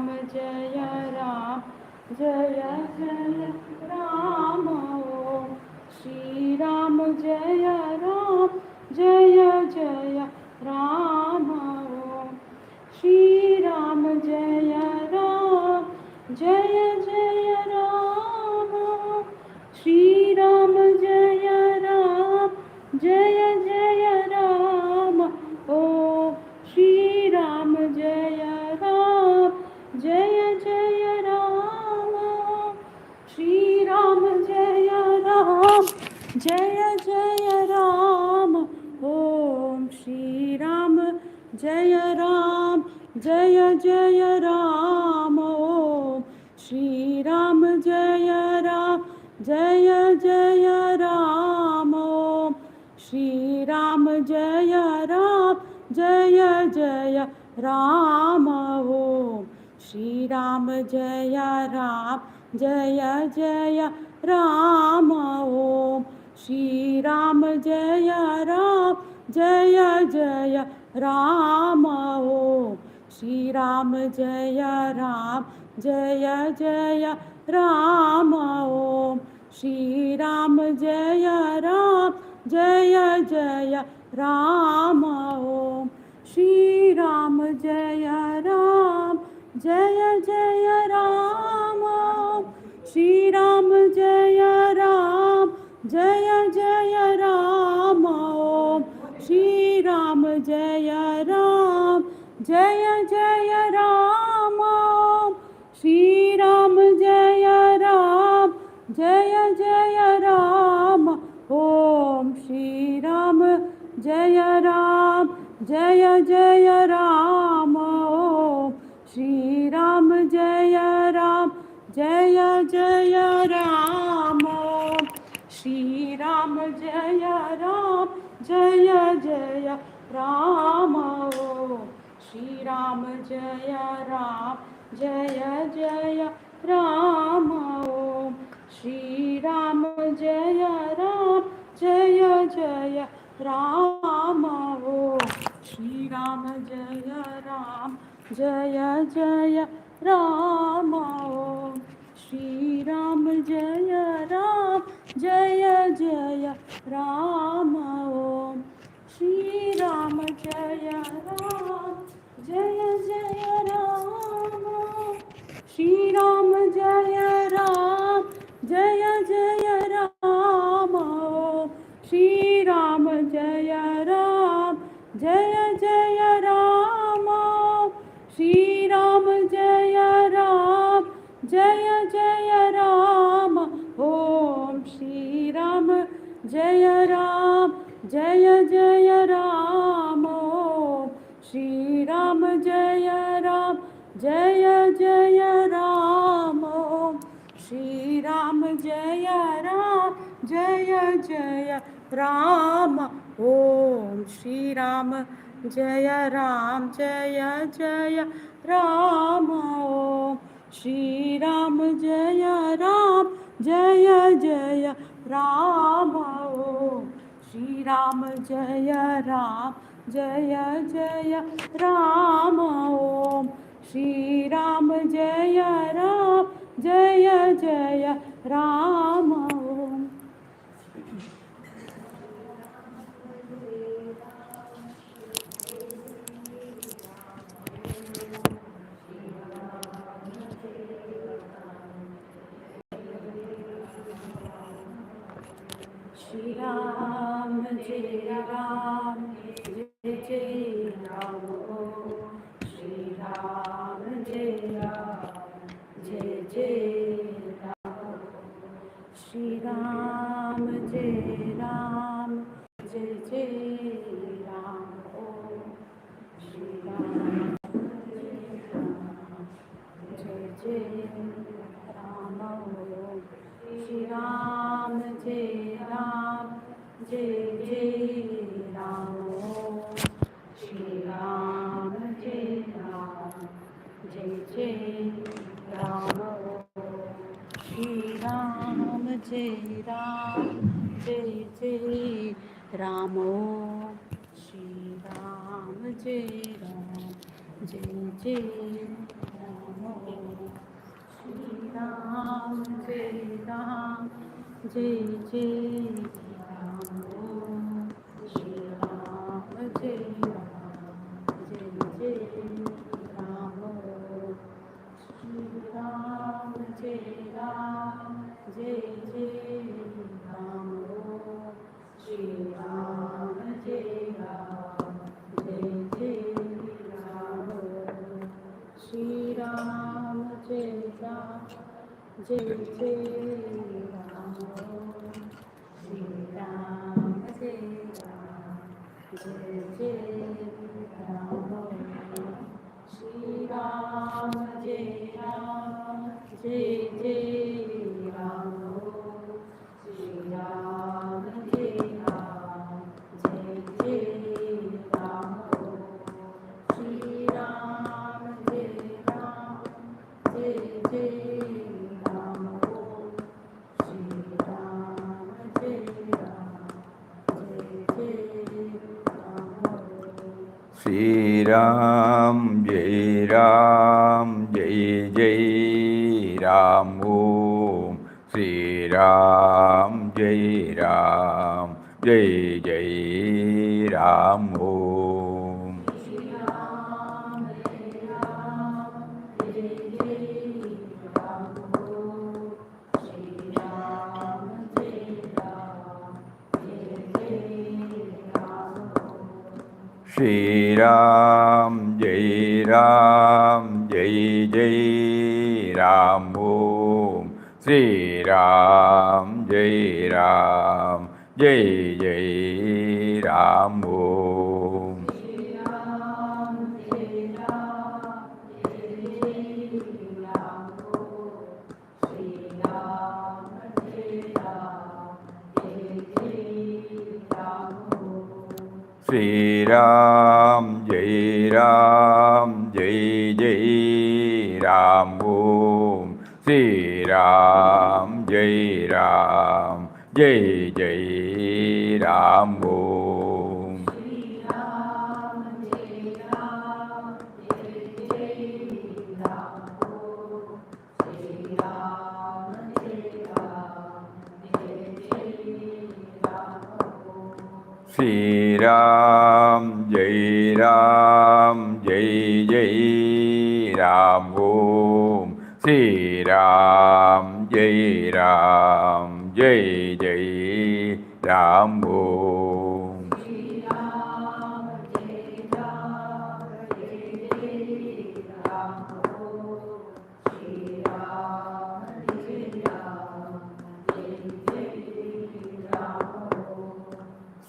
राम जय जय राम ओम श्री राम जय जय राम ओम श्री राम जय जय राम श्री राम जय जय राम ओम श्री राम जय जय राम श्री राम जय जय राम ओम श्री राम जय जय राम ओम श्री राम जय जय राम ओम श्री राम जय जय राम ओम श्री राम जय जय राम ओम श्री राम जय जय राम ओम श्री राम जय जय राम ओम श्री राम जय जय राम ओम श्री राम जय जय राम श्री राम जय जय राम ओम श्री राम जय जय राम श्री राम जय जय राम ओम श्री राम जय जय राम ओम श्री राम जय जय राम ओम श्री राम जय जय राम ओम श्री राम जय जय राम ओम श्री राम जय जय राम ओम श्री राम जय जय राम ओम श्री राम जय जय राम ओम श्री राम जय जय राम श्री राम जय जय राम श्री राम जय जय राम श्री राम जय जय राम ओम श्री राम जय जय राम ओम श्री राम जय जय राम ओम श्री राम जय जय राम ओम श्री राम जय जय राम ओम श्री राम जय जय राम ओम श्री राम जय जय राम ओम श्री राम जय जय राम ओम श्री राम जय जय राम श्री राम जय जय राम श्री राम जय राम जय राम श्री राम जय राम श्री राम जय राम श्री राम जय राम श्री राम जय राम श्री राम जय Ram Shri Ram, Jai Ram, Jai Jai Ram Om. Shri Ram, Jai Ram, Jai Jai Ram Om. Shri Ram, Jai Ram, Jai Jai Ram Om. Shri Ram, Jai Ram, Jai Jai Ram Om. Shri Ram, Jai Ram, Jai Jai Ram Om. Shri Ram, Jai Ram, Jai Jai Ram Om. Shri Ram, Jai Ram, Jai Jai Ram Om. Shri Ram, Jai Ram, Jai Jai Ram Om. Shri Ram, Jai Ram, Jai Jai Ram Om.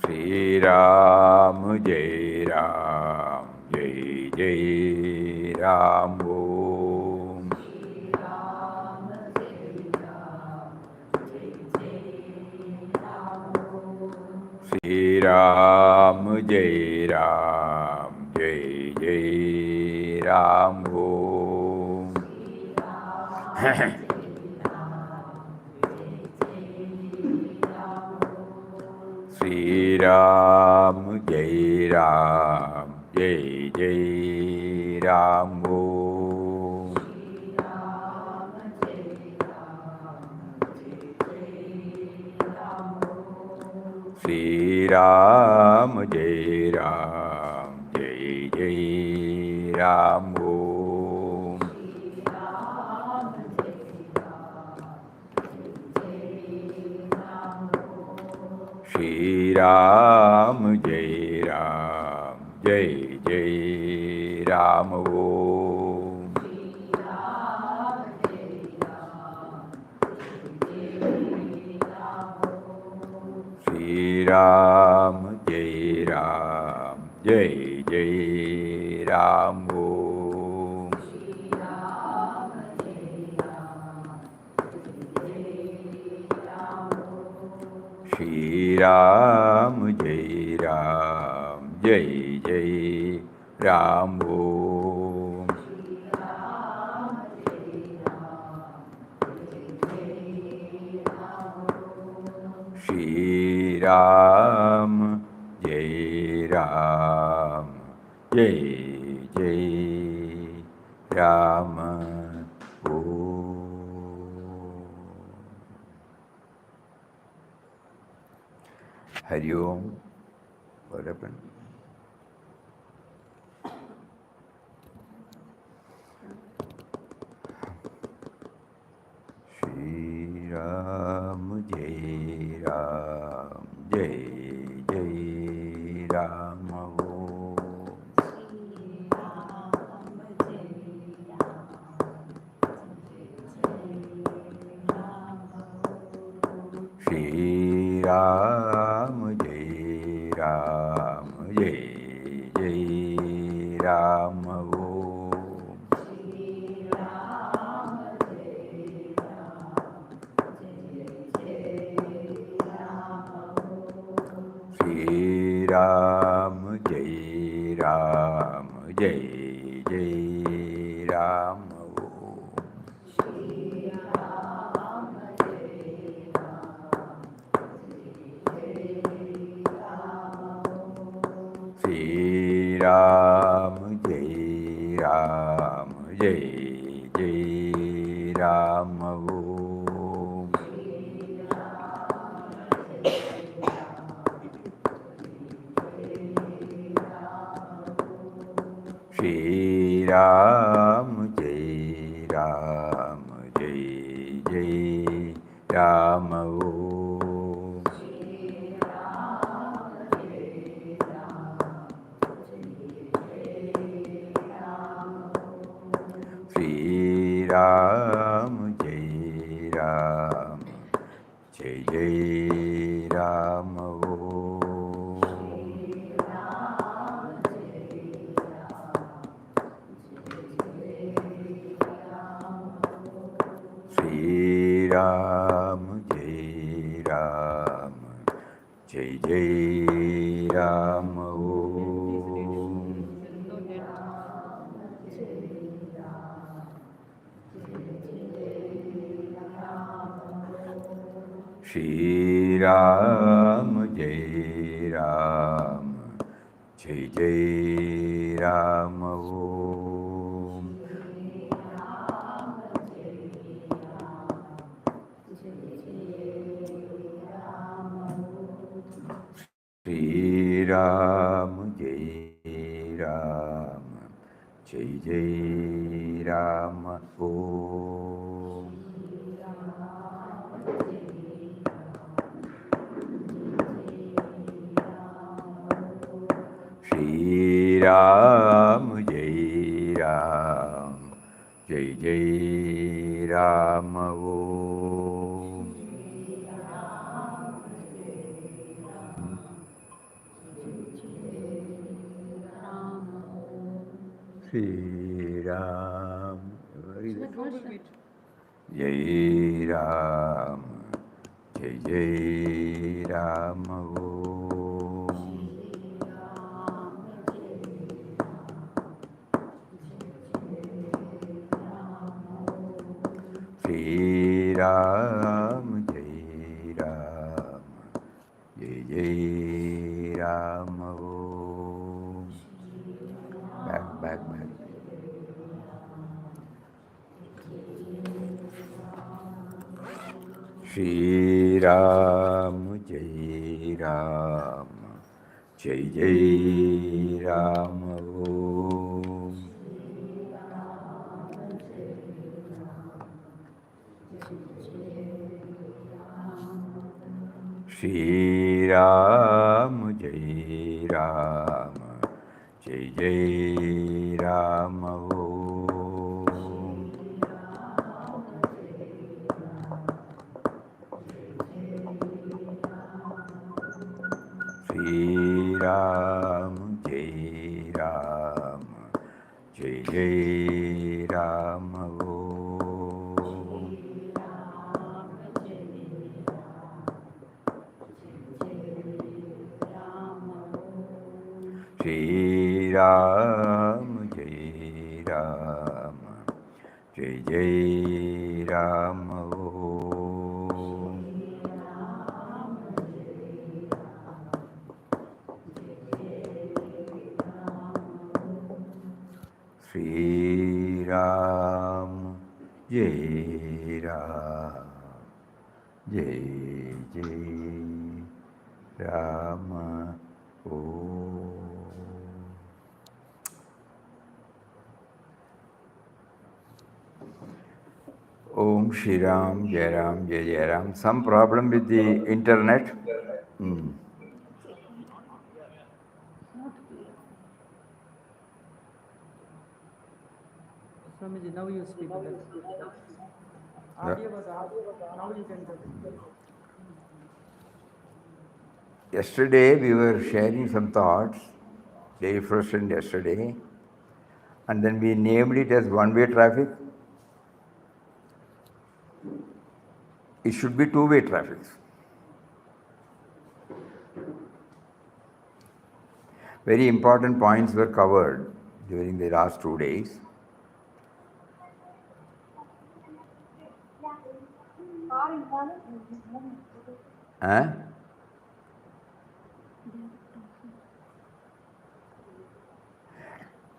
Shri Ram, Jai Ram, Jai Jai Ram Om. Shri Ram, Jai Ram, Jai Jai Ram Om. Shri Ram, Jai Ram, Jai Jai Ram Om. Shri Ram, Jai Ram, Jai Jai Ram Om. Shri Ram, Jai Ram, Jai Jai Ram Om. Shri Ram, Jai Ram, Jai Jai Ram Om. Shri Ram, Jai Ram, Jai Jai Rama. Om. Hari Om. What happened? Shri Ram, Jai Ram, Jai Jai Ram. Om. Shri Ram, Jai Ram, Jai Jai Ram. Om. Shri Ram, Jai Ram, Jai Jai Ram. Om. Shri Ram, Jai Ram, Jai Jai Ram. Om. Shri Ram, Jai Ram, Jai Jai Ram. Om. Shri Ram, Jai Ram, Jai Jai Ram. Om. Shri Ram, Jai Ram, Jai Jai Ram. Om. Shri Ram, Jai Ram, Jai Jai Ram. Om. Shri Ram, Jai Ram, Jai Jai Ram. Om. Shri Ram, Jai Ram, Jai Jai Ram. Om. Shri Ram, Jai Ram, Jai Jai Ram. Om. Shri Ram, Jai Ram, Jai Jai Ram. Om. Back. Shri Ram, Jai Ram, Jai Jai Ram. Om. Shri Ram, Jai Ram, Jai Jai Ram. Om. Shri Ram, Jai Ram, Jai Jai Ram. Om. Shri Ram, Jai Ram, Jai Jai Ram. Om. Shri Ram, Jai Ram, Jai Jai Rama. Om Shri Ram, Jai Ram, Jai Jai Ram. Some problem with the internet? Swamiji, now you speak. Audio was off. Now you can tell. Yesterday we were sharing some thoughts, day first and yesterday, and then we named it as one-way traffic. It should be two-way traffic. Very important points were covered during the last 2 days.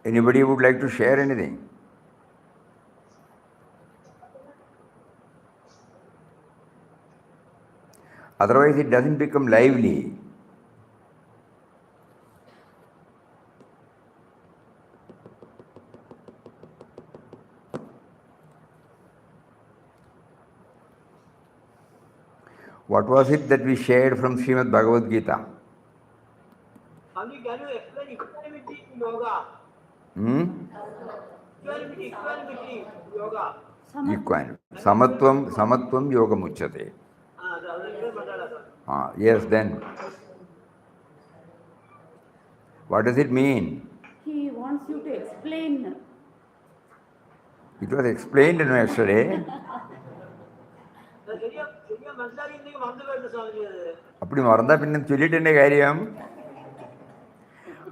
Anybody would like to share anything? Otherwise it doesn't become lively. What was it that we shared from Srimad Bhagavad Gita? Can you explain equanimity in yoga? Equanimity yoga. Samatvam yoga muchyate. Yes, then. What does it mean? He wants you to explain. It was explained yesterday. அப்படி மறந்தா பின்ன சொல்லிட்டு என்ன காரியம்?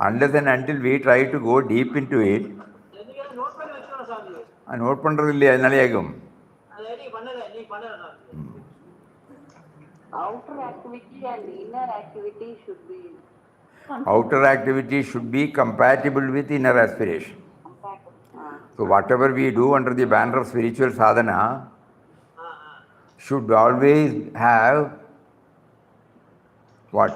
Unless and until we try to go deep into it, note பண்றது இல்லையா, அதனாலே ஆகும். Outer activity and inner activity should be. Outer activity should be compatible with inner aspiration. So whatever we do under the banner of spiritual sadhana should always have what?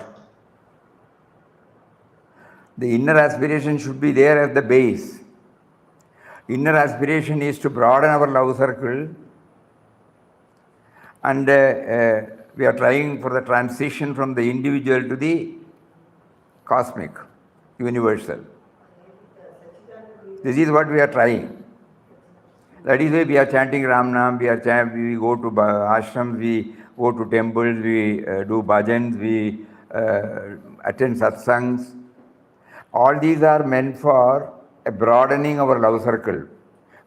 The inner aspiration should be there as the base. Inner aspiration is to broaden our love circle, and we are trying for the transition from the individual to the cosmic, universal. This is what we are trying. That is why we are chanting Ramnam, we go to ashrams, we go to temples, we do bhajans, we attend satsangs. All these are meant for a broadening our love circle.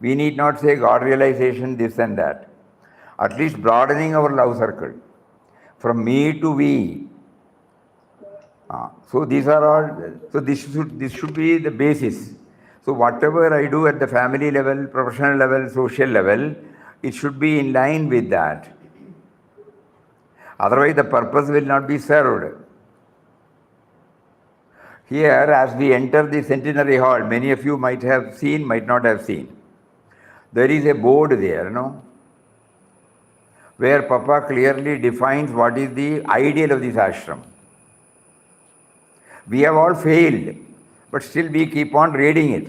We need not say God realization, this and that. At least broadening our love circle from me to we. So these are all. So this should be the basis. So whatever I do at the family level, professional level, social level, it should be in line with that. Otherwise the purpose will not be served. Here, as we enter the centenary hall, many of you might have seen, might not have seen. There is a board there, where Papa clearly defines what is the ideal of this ashram. We have all failed, but still we keep on reading it.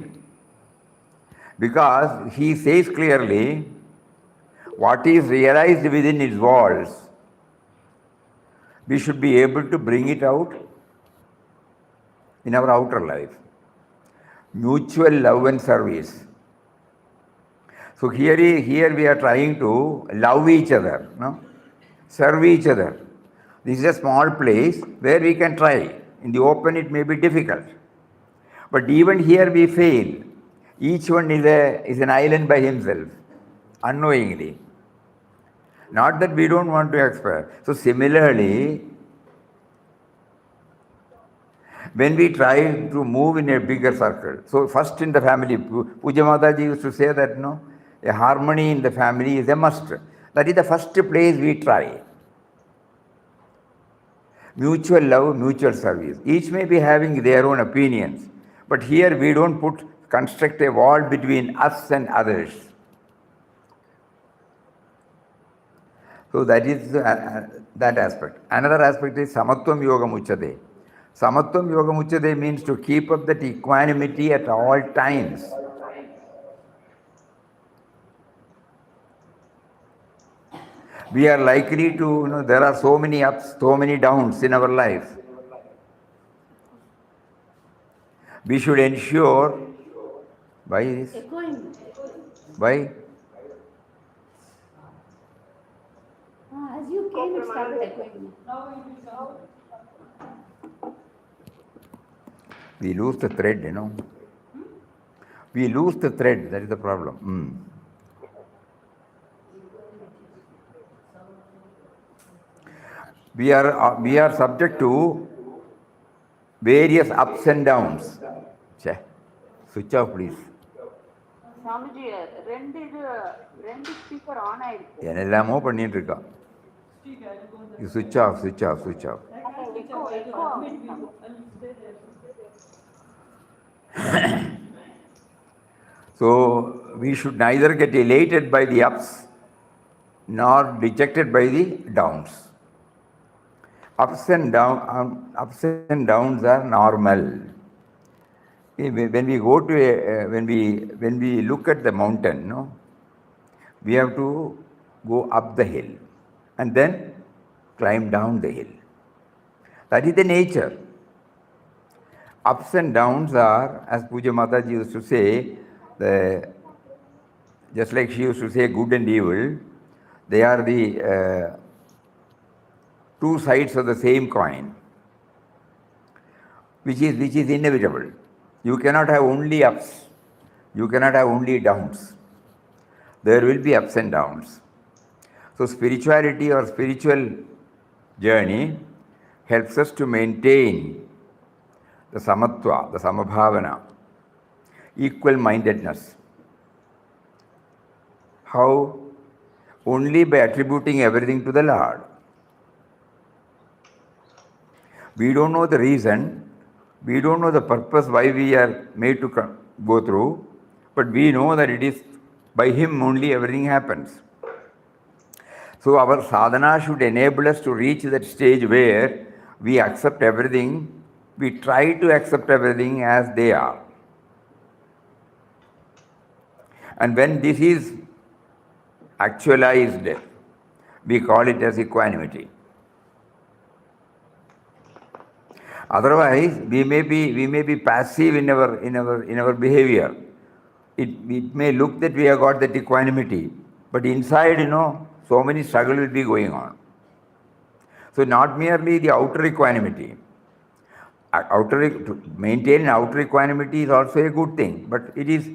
Because he says clearly what is realized within its walls, we should be able to bring it out in our outer life. Mutual love and service. So here we are trying to love each other, serve each other. This is a small place where we can try. In the open it may be difficult. But even here we fail. Each one is an island by himself, unknowingly. Not that we don't want to expire. So similarly, when we try to move in a bigger circle, so first in the family, Puja Mataji used to say that a harmony in the family is a must. That is the first place we try. Mutual love, mutual service. Each may be having their own opinions, but here we don't put construct a wall between us and others. So that is that aspect. Another aspect is samatvam yogam uchyate. Samatvam yogam uchyate means to keep up that equanimity at all times. We are likely to, there are so many ups, so many downs in our life. We should ensure, why this? Echoing. Why? As you came, it started echoing. We lose the thread, We lose the thread, that is the problem. We are subject to various ups and downs. Switch off, please. Swamiji, ரெண்டு speaker on ஆயிடுச்சு. என்னெல்லாமோ பண்ணிட்டு இருக்கான். You switch off. Echo So we should neither get elated by the ups nor dejected by the downs. Ups and downs are normal. When we go to when we look at the mountain, we have to go up the hill and then climb down the hill. That is the nature. Ups and downs are, as Puja Mataji used to say, just like she used to say good and evil, they are the two sides of the same coin, which is inevitable. You cannot have only ups. You cannot have only downs. There will be ups and downs. So spirituality or spiritual journey helps us to maintain the samatva, the samabhavana, equal-mindedness. How? Only by attributing everything to the Lord. We don't know the reason, we don't know the purpose why we are made to go through, but we know that it is by Him only everything happens. So our sadhana should enable us to reach that stage where we accept everything, we try to accept everything as they are. And when this is actualized, we call it as equanimity. Otherwise, we may be passive in our behavior. It may look that we have got that equanimity, but inside, so many struggles will be going on. So not merely the outer equanimity. To maintain outer equanimity is also a good thing, but it's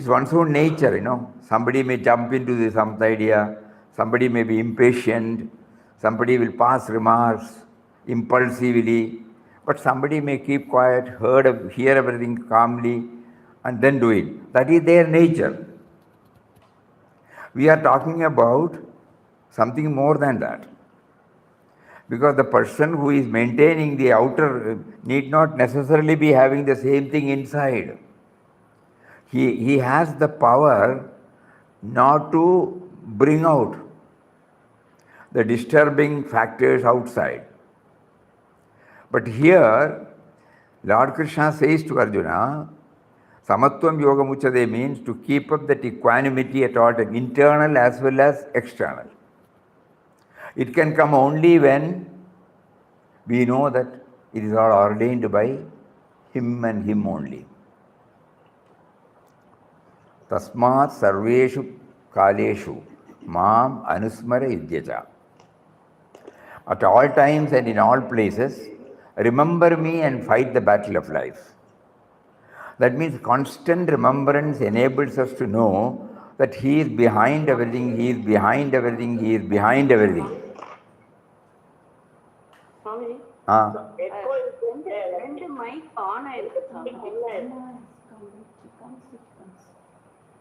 one's own nature, Somebody may jump into some idea, somebody may be impatient, somebody will pass remarks impulsively, but somebody may keep quiet, hear everything calmly, and then do it. That is their nature. We are talking about something more than that. Because the person who is maintaining the outer need not necessarily be having the same thing inside. He has the power not to bring out the disturbing factors outside. But here, Lord Krishna says to Arjuna, Samatvam Yoga Muchade means to keep up that equanimity at all times, internal as well as external. It can come only when we know that it is all ordained by Him and Him only. Tasmat sarveshu kaleshu mam anusmara idyacha. At all times and in all places, remember me and fight the battle of life. That means constant remembrance enables us to know that He is behind everything, He is behind everything, He is behind everything. Swamiji, ரெண்டு mic on ஆயிருக்கு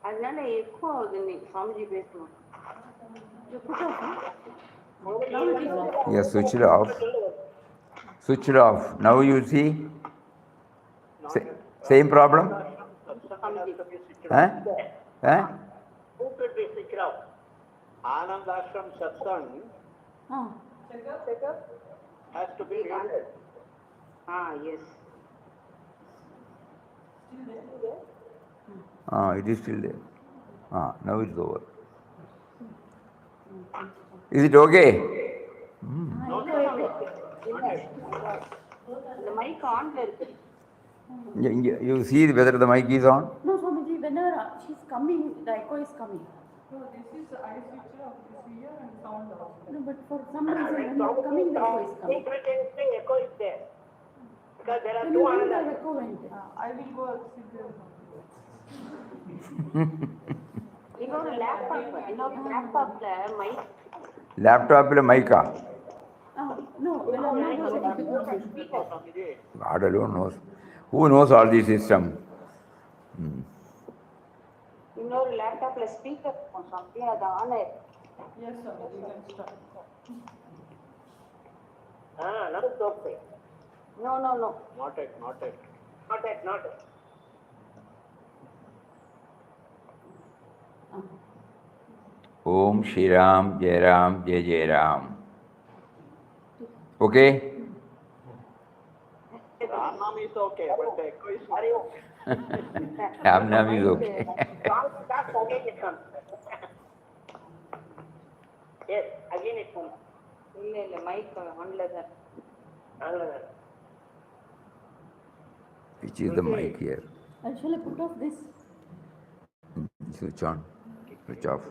அதனால echo ஆகுது இன்னைக்கு சுவாமிஜி பேசணும். Yes, switch it off. Switch it off. Now you see? Same problem? Satsang has to be switched Huh? off. Huh? Who could be switched off? Anandashram Satsang Ah, has to be muted. Yes. It is still there. Now it's over. Is it okay? The mic on இருக்கு. You see whether the mic is on? no, Swamiji, whenever she's coming, the echo is coming. No, this is I switch off this here and sound off. No, but for some reason, when you're coming, the echo is coming. Simultaneously echo is there. Because there are When two you went, the Anandashram. echo went. I will go sit there. இன்னொரு லேப்டாப்ல mic Laptop il mic? No, when I'm not able to go. Swamiji. God alone knows. Who knows all these system? இன்னொரு லேப்டாப்ல speaker இருக்கும் சாமி அது on ஆயிருக்கு. Yes, sir. You can start. Now it's okay. No. Not yet. Not yet. Om Shri Ram, Jai Ram, Jai Jai Ram. Okay? Ramnam is okay, but the echo is not. Ramnam is okay. Yes, again it comes. இல்ல mic ஆன்ல தான். Which is the mic here? Shall I put off this? Switch on. Switch off.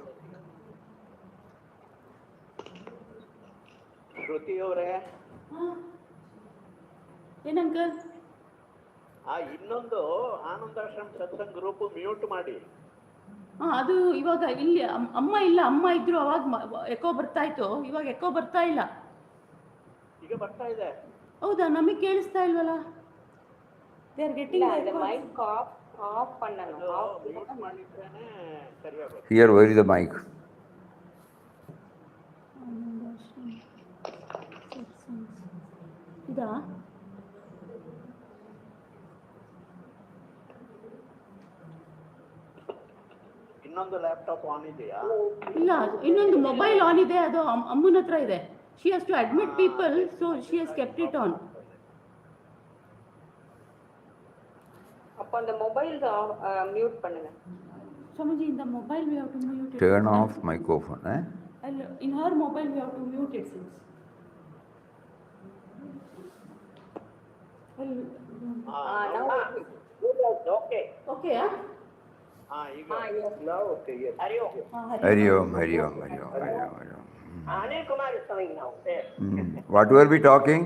Shruti ಅವರೇ ಏನು uncle? ಇನ್ನೊಂದು ಆನಂದಾಶ್ರಮ್ satsang group mute ಮಾಡಿ. ಅದು ಇವಾಗ ಇಲ್ಲಿ ಅಮ್ಮ ಇಲ್ಲ, ಅಮ್ಮ ಇದ್ರು ಅವಾಗ ಎಕೋ ಬರ್ತಾ ಇತ್ತು, ಇವಾಗ ಎಕೋ ಬರ್ತಾ ಇಲ್ಲ. ಈಗ ಬರ್ತಾ ಇದೆ. ಹೌದಾ? ನಮಗೆ ಕೇಳಿಸ್ತಾ ಇಲ್ವಲ್ಲ? ದೇ ಆರ್ ಗೆಟಿಂಗ್ அந்த மைக் ஆஃப் பண்ணனும். Mute ಮಾಡಿದ್ರೇನೆ ಸರಿಯಾಗುತ್ತೆ. Here, where is the mic? ಇದಾ? ಇನ್ನೊಂದು ಲ್ಯಾಪ್ಟಾಪ್ ಆನ್ ಇದೆಯಾ? ಇಲ್ಲ, ಇನ್ನೊಂದು ಮೊಬೈಲ್ ಆನ್ ಇದೆ, ಅದು ಅಮ್ಮನ ಹತ್ರ ಇದೆ. She has to admit people, so she has kept it on. அப்ப அந்த மொபைல் மியூட் பண்ணுங்க. Swamiji, in the mobile we have to mute it. Turn off microphone. In her mobile we have to mute it since. Okay. Okay, huh? ಈಗ now okay. Yes. Hari Om. Hari Om, Hari Om, Hari Om, Hari Om, Hari Om. Anil Kumar is coming now. There. What were we talking?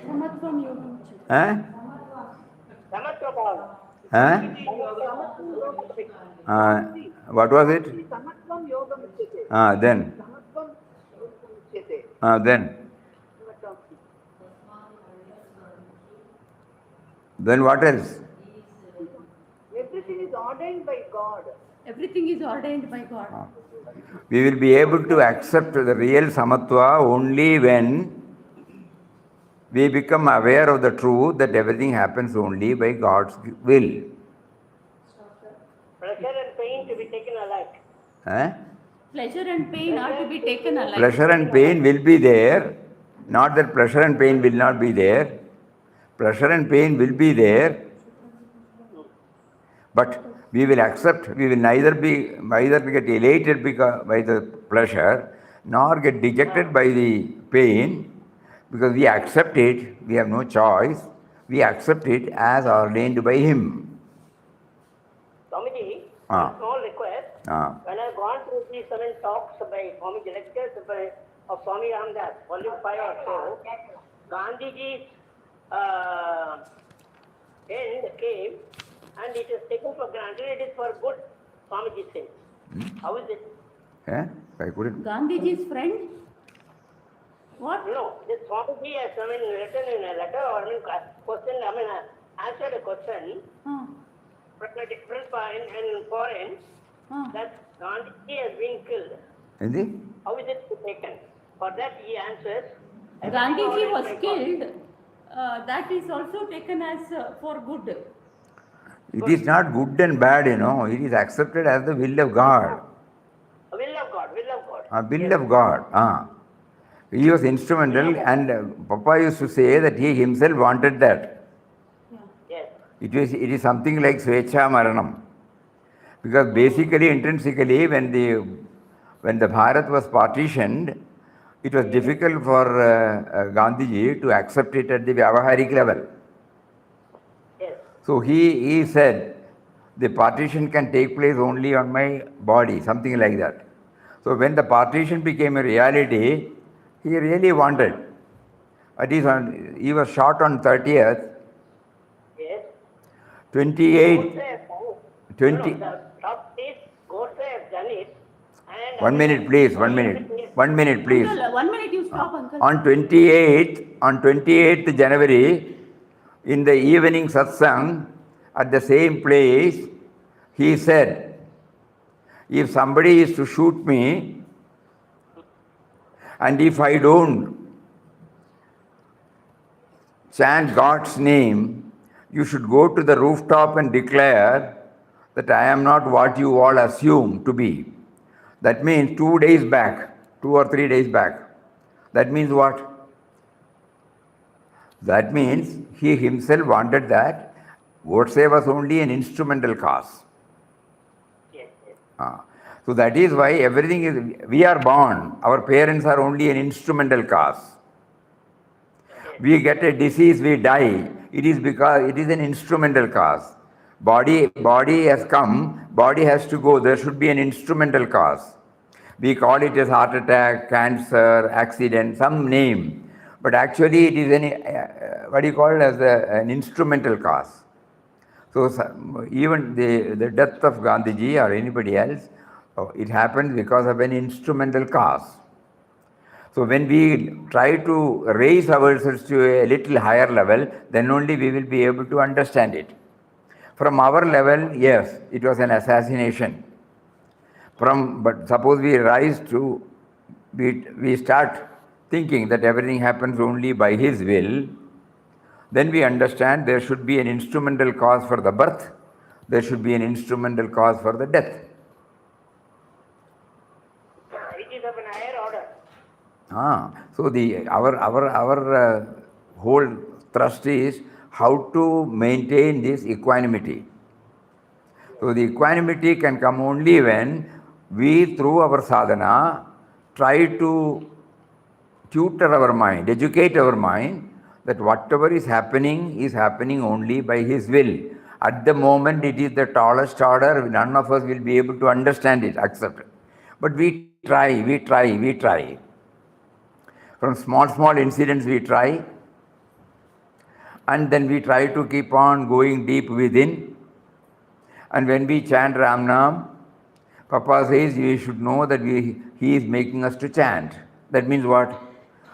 Samatvam yogam. Huh? Samatvam. Huh? What was it? Samatvam yogam uchyate. Then. Samatvam uchyate. Then. Then what else? Everything is ordained by God. Everything is ordained by God. We will be able to accept the real samatva only when we become aware of the truth that everything happens only by God's will. Pleasure and pain to be taken alike. Pleasure and pain are to be taken alike. Pleasure and pain will be there. Not that pleasure and pain will not be there. Pleasure and pain will be there. But we will accept, we will neither get elated by the pleasure, nor get dejected by the pain, because we accept it, we have no choice, we accept it as ordained by Him. Swamiji, Ah. small request. When I've gone through these 7 talks by Swamiji, lectures of Swami Ramdas, volume 5 or so, Gandhiji's end came and it is taken for granted it is for good, Swamiji says. How is it? I couldn't. Gandhiji's friend? What? No, this Swamiji has written in a letter or answered a question from a different in foreign that Gandhiji has been killed. How is it taken? For that he answers. Gandhiji was killed. that is also taken as for good. It is not good and bad, it is accepted as the will of God. Will of God, will of God. A will of God. He was instrumental, and Papa used to say that he himself wanted that. Yes. It is something like Svecha Maranam. Because basically, intrinsically, when the Bharat was partitioned, it was difficult for Gandhiji to accept it at the Vyavaharik level. Yes. So he said, the partition can take place only on my body, something like that. So when the partition became a reality, he really wanted. He was shot on 30th, Yes. 28, Godse has done it. 20. No, the top is Godse has done it. And 1 minute, please, 1 minute. 1 minute, please. Uncle, 1 minute you stop, uncle. On 28th January, in the evening satsang, at the same place, he said, if somebody is to shoot me, and if I don't chant God's name, you should go to the rooftop and declare that I am not what you all assume to be. That means 2 days back, 2 or 3 days back. That means what? That means he himself wanted that. Godse was only an instrumental cause. yes, yes. So that is why everything is, we are born, our parents are only an instrumental cause. We get a disease, we die. It is because it is an instrumental cause. Body has come, body has to go. There should be an instrumental cause. We call it as heart attack, cancer, accident, some name. But actually it is what you call as an instrumental cause. So even the death of Gandhiji or anybody else, it happens because of an instrumental cause. So when we try to raise ourselves to a little higher level, then only we will be able to understand it. From our level, yes, it was an assassination. But suppose we rise to, we start thinking that everything happens only by his will, then we understand there should be an instrumental cause for the birth, there should be an instrumental cause for the death. It is of an higher order. So our whole thrust is how to maintain this equanimity. So the equanimity can come only when we, through our sadhana, try to tutor our mind, educate our mind that whatever is happening only by his will. At the moment it is the tallest order, none of us will be able to understand it, accept it. But we try. From small incidents we try, and then we try to keep on going deep within. And when we chant Ramnam, Papa says we should know that he is making us to chant. That means what?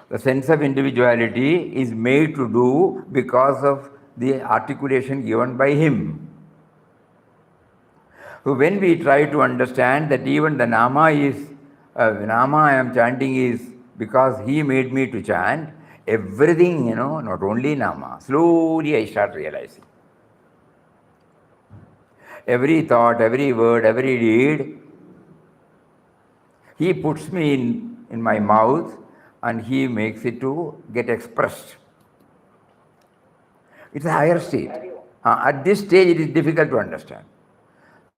The sense of individuality is made to do because of the articulation given by him. So when we try to understand that even the Nama I am chanting is because he made me to chant, everything, not only Nama, slowly I start realizing. Every thought, every word, every deed, he puts me in my mouth and he makes it to get expressed. It's a higher state. At this stage, it is difficult to understand.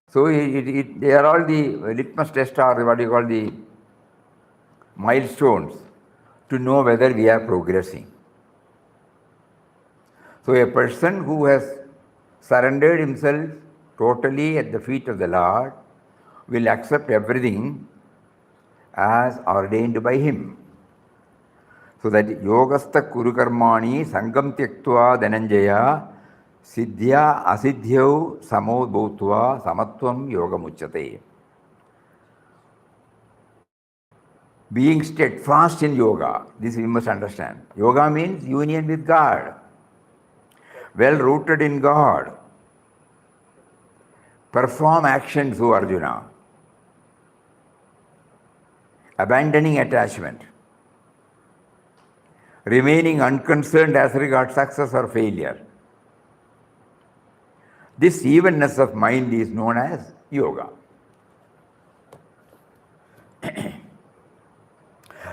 So they are all the litmus test or what you call the milestones to know whether we are progressing. So a person who has surrendered himself totally at the feet of the Lord will accept everything as ordained by him. So that yogastha kurukarmani sangam tyaktva dhananjaya siddhya asidhyau samo bhutva samatvam yogamuchyate. Being steadfast in yoga, this we must understand. Yoga means union with God, well rooted in God. Perform actions, O Arjuna. Abandoning attachment. remaining unconcerned as regards success or failure. This evenness of mind is known as yoga.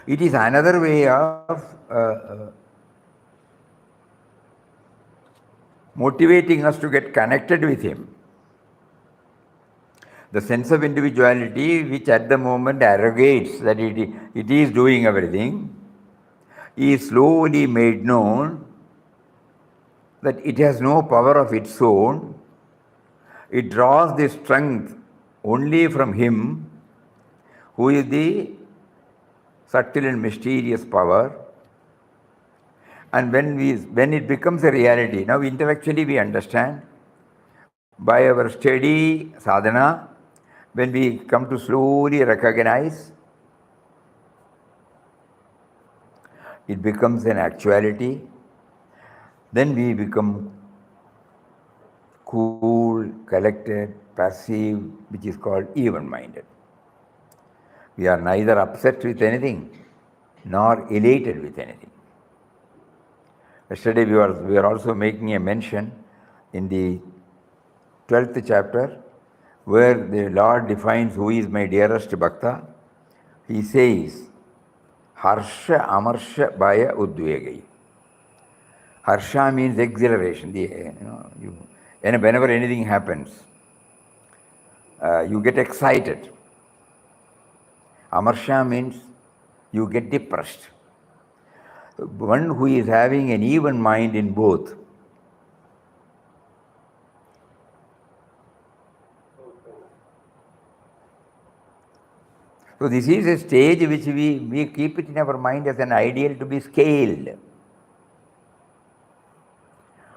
It is another way of motivating us to get connected with Him. The sense of individuality, which at the moment arrogates that it is doing everything, is slowly made known that it has no power of its own. It draws the strength only from Him who is the subtle and mysterious power. And when it becomes a reality, now intellectually we understand, by our steady sadhana, when we come to slowly recognize, it becomes an actuality, then we become cool, collected, passive, which is called even-minded. We are neither upset with anything nor elated with anything. Yesterday we were also making a mention in the 12th chapter where the Lord defines who is my dearest bhakta. He says, Harsha Amarsha Bhaya Udvegai. Harsha means exhilaration. Whenever anything happens, you get excited. Amarsha means you get depressed. One who is having an even mind in both. So this is a stage which we keep it in our mind as an ideal to be scaled.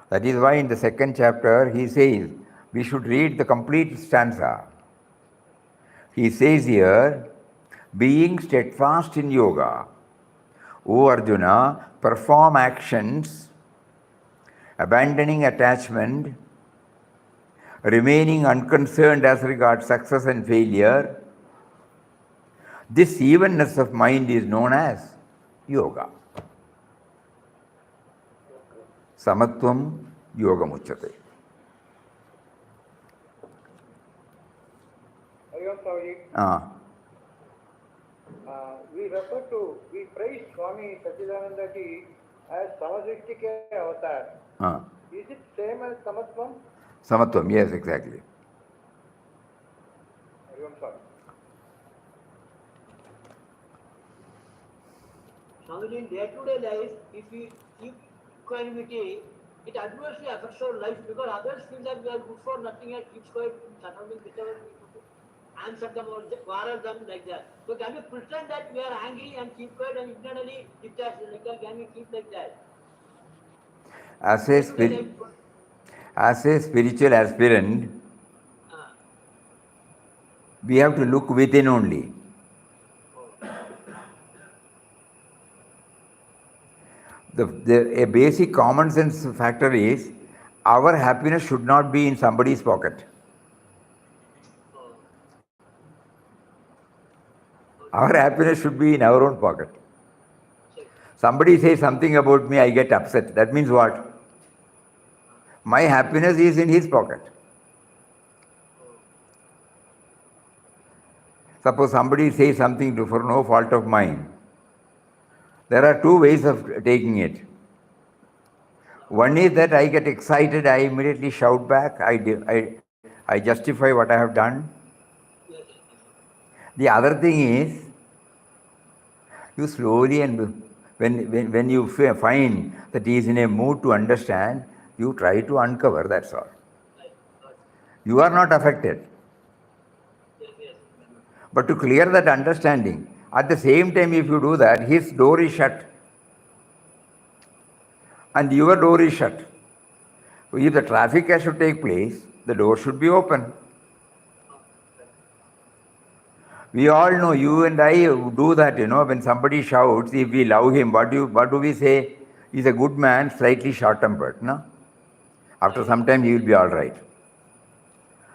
That is why in the second chapter he says we should read the complete stanza. He says here, being steadfast in yoga, O Arjuna, perform actions, abandoning attachment, remaining unconcerned as regards success and failure. This evenness of mind is known as yoga. Samatvam yoga muchyate. We praise Swami Sachidananda Ji as Samadrishtike avatar. Is it same as Samatvam? Samatvam, yes, exactly. Swami, in day-to-day life, if we keep equanimity, it adversely affects our life because others feel that we are good for nothing and keep quiet, surrounding whichever answer them or quarrel them like that. So can we pretend that we are angry and keep quiet and internally detached like that? Can we keep like that? As a spiritual aspirant, we have to look within only. A basic common sense factor is our happiness should not be in somebody's pocket. Our happiness should be in our own pocket. Somebody says something about me, I get upset. That means what? My happiness is in his pocket. Suppose somebody says something for no fault of mine. There are two ways of taking it. One is that I get excited, I immediately shout back, I justify what I have done. The other thing is, you slowly and when you find that he is in a mood to understand, you try to uncover, that's all. You are not affected. But to clear that understanding, at the same time if you do that, his door is shut and your door is shut. So if the traffic has to take place, the door should be open. We all know, you and I do that, when somebody shouts, if we love him, what do we say? He's a good man, slightly short-tempered, no? After some time, he will be all right.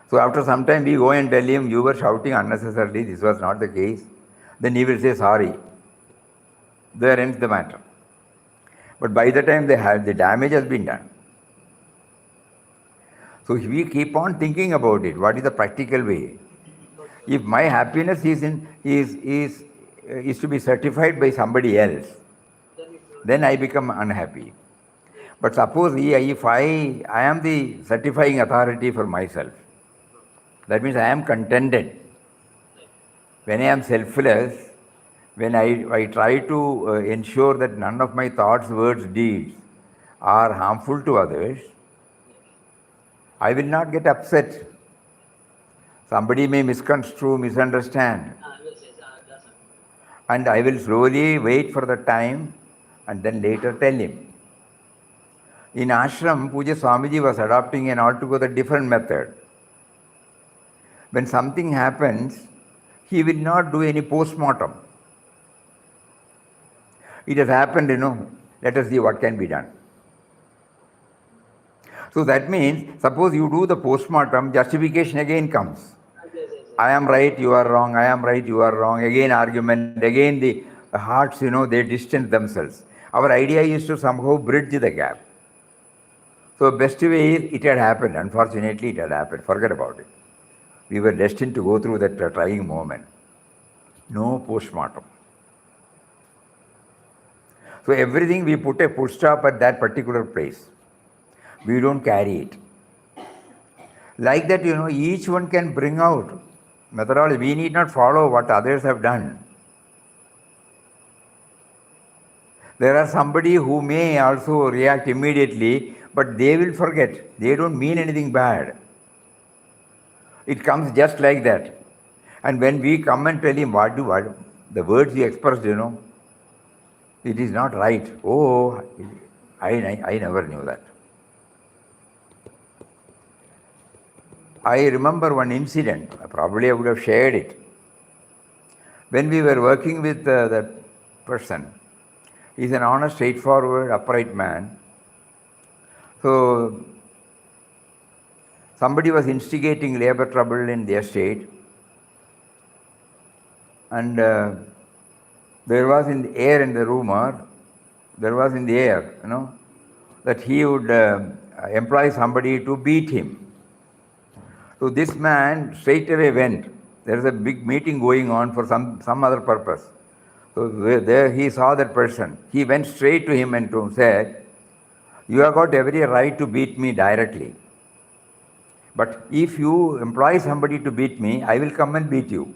So after some time, we go and tell him, you were shouting unnecessarily, this was not the case. Then he will say, sorry. There ends the matter. But by the time they have, the damage has been done. So if we keep on thinking about it, what is the practical way? If my happiness is to be certified by somebody else, then I become unhappy. But suppose if I am the certifying authority for myself, that means I am contented. When I am selfless, when I try to ensure that none of my thoughts, words, deeds are harmful to others, I will not get upset. Somebody may misconstrue, misunderstand. And I will slowly wait for the time and then later tell him. In ashram, Puja Swamiji was adopting an altogether different method. When something happens, he will not do any post-mortem. It has happened, let us see what can be done. So that means, suppose you do the post-mortem, justification again comes. I am right, you are wrong, I am right, you are wrong. Again argument, again the hearts, they distance themselves. Our idea is to somehow bridge the gap. So best way is, it had happened. Unfortunately, it had happened. Forget about it. We were destined to go through that trying moment. No post-mortem. So everything we put a full stop at that particular place. We don't carry it. Like that, each one can bring out methodology. We need not follow what others have done. There are somebody who may also react immediately, but they will forget. They don't mean anything bad. It comes just like that. And when we come and tell him what the words he expressed, it is not right. Oh, I never knew that. I remember one incident, probably I would have shared it. When we were working with that person, he's an honest, straightforward, upright man. So, somebody was instigating labor trouble in the estate, and there was in the air in the rumor, there was in the air, that he would employ somebody to beat him. So this man straight away went. There is a big meeting going on for some other purpose. So there he saw that person. He went straight to him and said, "You have got every right to beat me directly. But if you employ somebody to beat me, I will come and beat you."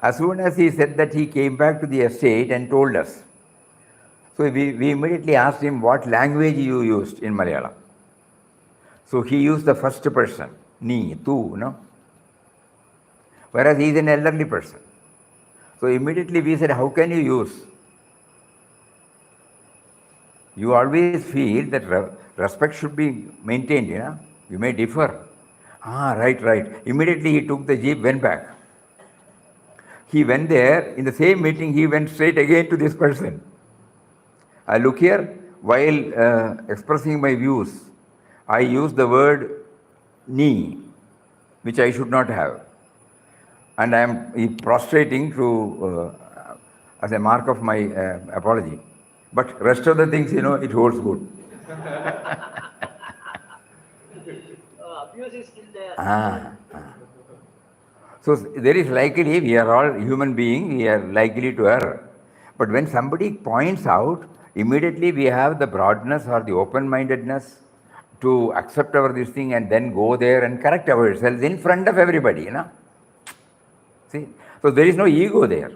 As soon as he said that, he came back to the estate and told us. So we immediately asked him what language you used in Malayalam. So he used the first person, ni, tu, whereas he is an elderly person. So immediately we said, how can you use? You always feel that respect should be maintained, You may differ. Right. Immediately he took the jeep, went back. He went there, in the same meeting, he went straight again to this person. Look here, while expressing my views, I used the word ni, which I should not have. And I am prostrating as a mark of my apology. But rest of the things, it holds good. Abuse is still there. So there is likely, we are all human beings, we are likely to err. But when somebody points out, immediately we have the broadness or the open-mindedness to accept this thing and then go there and correct ourselves in front of everybody, See, so there is no ego there.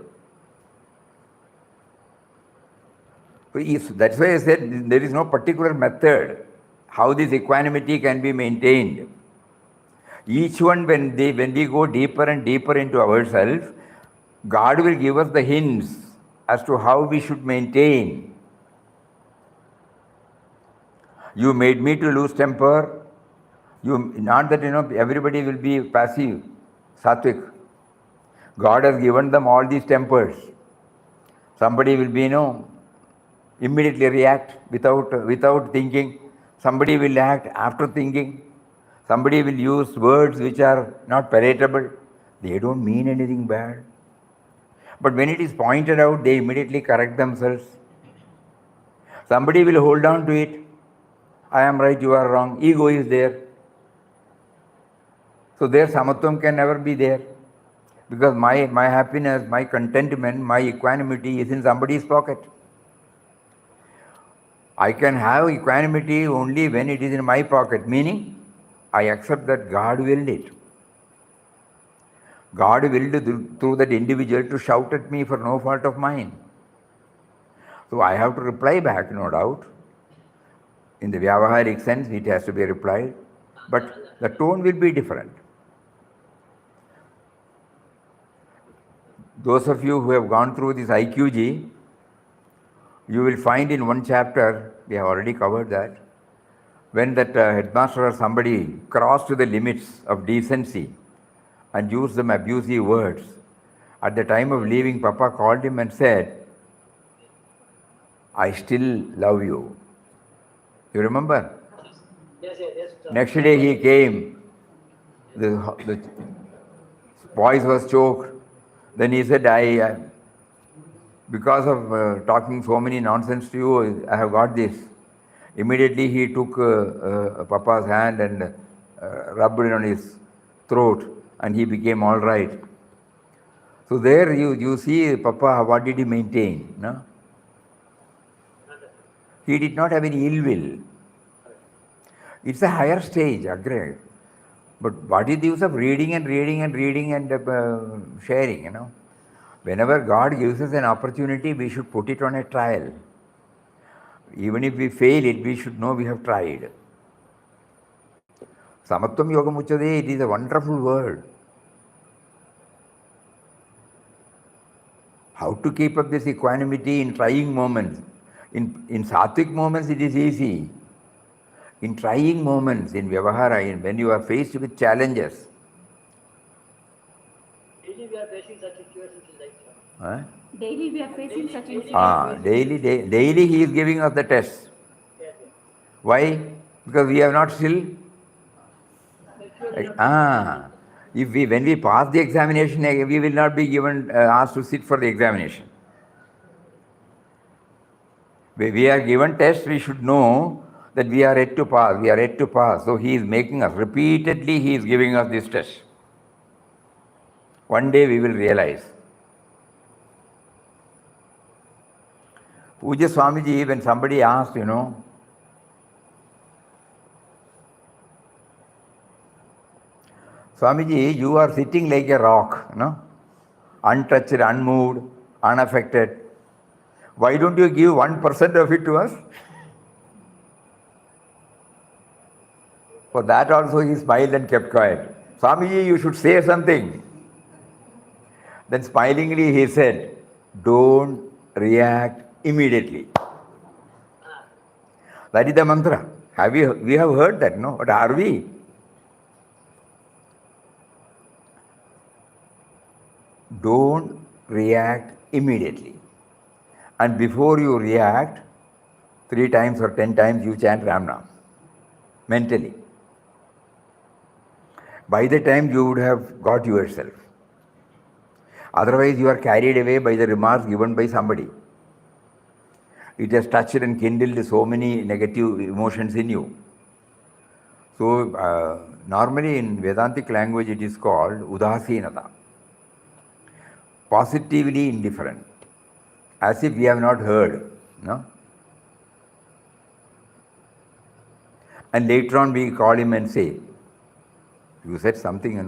So that's why I said there is no particular method how this equanimity can be maintained. Each one, when we go deeper and deeper into ourselves, God will give us the hints as to how we should maintain. You made me to lose temper. Not that everybody will be passive, sattvic. God has given them all these tempers. Somebody will be, immediately react without thinking. Somebody will act after thinking. Somebody will use words which are not palatable. They don't mean anything bad. But when it is pointed out, they immediately correct themselves. Somebody will hold on to it. I am right, you are wrong. Ego is there. So there samatvam can never be there. Because my happiness, my contentment, my equanimity is in somebody's pocket. I can have equanimity only when it is in my pocket, meaning I accept that God willed it. God willed through that individual to shout at me for no fault of mine. So I have to reply back, no doubt. In the Vyavaharic sense, it has to be replied, but the tone will be different. Those of you who have gone through this IQG, you will find in one chapter, we have already covered that, when that headmaster or somebody crossed the limits of decency and used some abusive words, at the time of leaving, Papa called him and said, I still love you. You remember? Yes. Next day he came, the voice was choked. Then he said, because of talking so many nonsense to you, I have got this. Immediately he took Papa's hand and rubbed it on his throat, and he became all right. So there you see Papa, what did he maintain? No? He did not have any ill will. It's a higher stage, agree. But what is the use of reading and sharing, you know? Whenever God gives us an opportunity, we should put it on a trial. Even if we fail it, we should know we have tried. Samatvam Yoga Muchade, it is a wonderful word. How to keep up this equanimity in trying moments? In sattvic moments, it is easy. In trying moments, in Vyavahara, when you are faced with challenges. Daily we are facing such situations in life. Huh? Daily we are facing such incidents. Daily he is giving us the test. Yes. Why? Because we have not still. When we pass the examination, we will not be given asked to sit for the examination. When we are given test, we should know that we are yet to pass. We are yet to pass. So he is making us repeatedly. He is giving us this test. One day we will realize. Puja Swamiji, when somebody asked, Swamiji, you are sitting like a rock, untouched, unmoved, unaffected. Why don't you give 1% of it to us? For that also he smiled and kept quiet. Swamiji, you should say something. Then smilingly he said, don't react immediately. That is the mantra. We have heard that, no? But are we? Don't react immediately. And before you react, 3 times or 10 times you chant Ramnam, mentally. By the time you would have got yourself. Otherwise you are carried away by the remarks given by somebody. It has touched and kindled so many negative emotions in you. So normally in Vedantic language it is called udasinata. Positively indifferent. As if we have not heard. No? And later on we call him and say, you said something,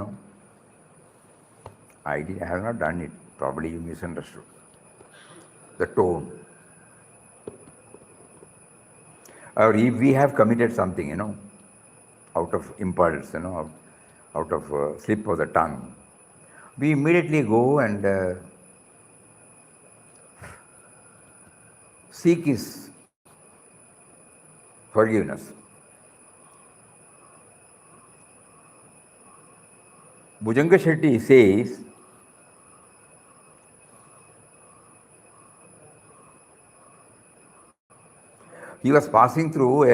I have not done it. Probably you misunderstood. The tone. Or if we have committed something, out of impulse, out of slip of the tongue, we immediately go and seek his forgiveness. Bhujanga Shetty says, he was passing through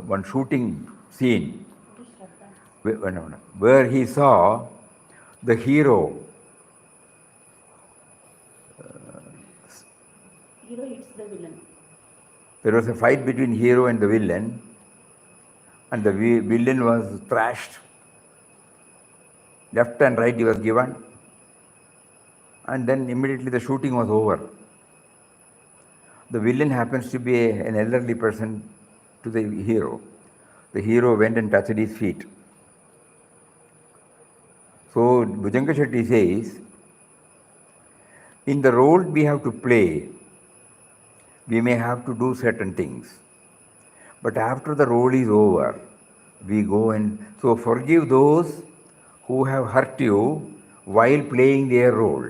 one shooting scene where he saw the hero. Hero hits the villain. There was a fight between hero and the villain, and the villain was thrashed. Left and right he was given, and then immediately the shooting was over. The villain happens to be an elderly person to the hero. The hero went and touched his feet. So Bhujanga Shetty says, in the role we have to play, we may have to do certain things. But after the role is over, we go and so forgive those who have hurt you while playing their role.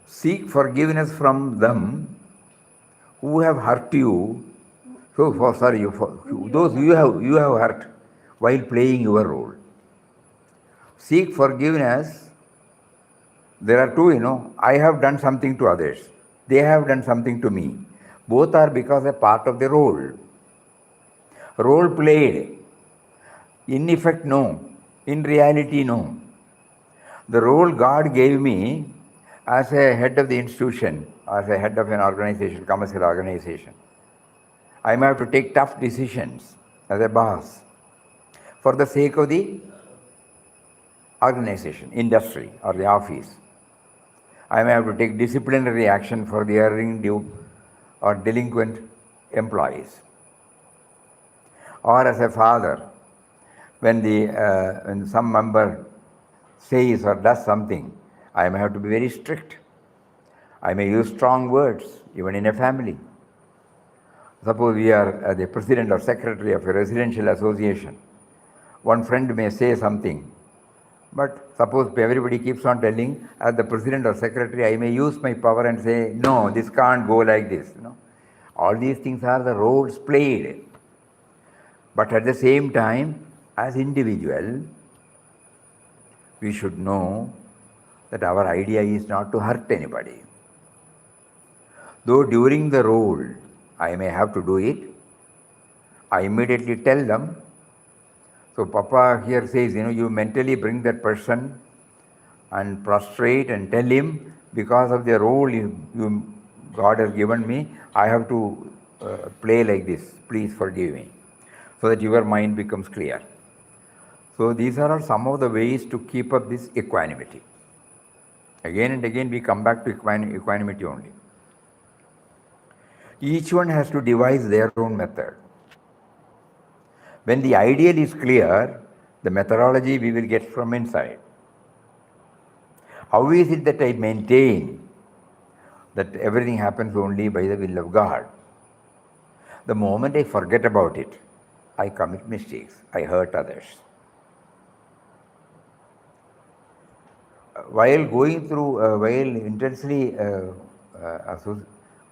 Seek forgiveness from them who have hurt you. So for those you have hurt while playing your role. Seek forgiveness. There are two, I have done something to others. They have done something to me. Both are because a part of the role. Role played. In effect, no. In reality, no. The role God gave me as a head of the institution, as a head of an organization, commercial organization, I may have to take tough decisions as a boss for the sake of the organization, industry, or the office. I may have to take disciplinary action for the erring, due, or delinquent employees. Or as a father, when some member says or does something, I may have to be very strict. I may use strong words, even in a family. Suppose we are the president or secretary of a residential association. One friend may say something, but suppose everybody keeps on telling, as the president or secretary, I may use my power and say, no, this can't go like this. All these things are the roles played. But at the same time, as individual, we should know that our idea is not to hurt anybody. Though during the role, I may have to do it, I immediately tell them. So Papa here says, you mentally bring that person and prostrate and tell him, because of the role God has given me, I have to play like this. Please forgive me. So that your mind becomes clear. So these are some of the ways to keep up this equanimity. Again and again we come back to equanimity only. Each one has to devise their own method. When the ideal is clear, the methodology we will get from inside. How is it that I maintain that everything happens only by the will of God? The moment I forget about it, I commit mistakes, I hurt others. While going through, while intensely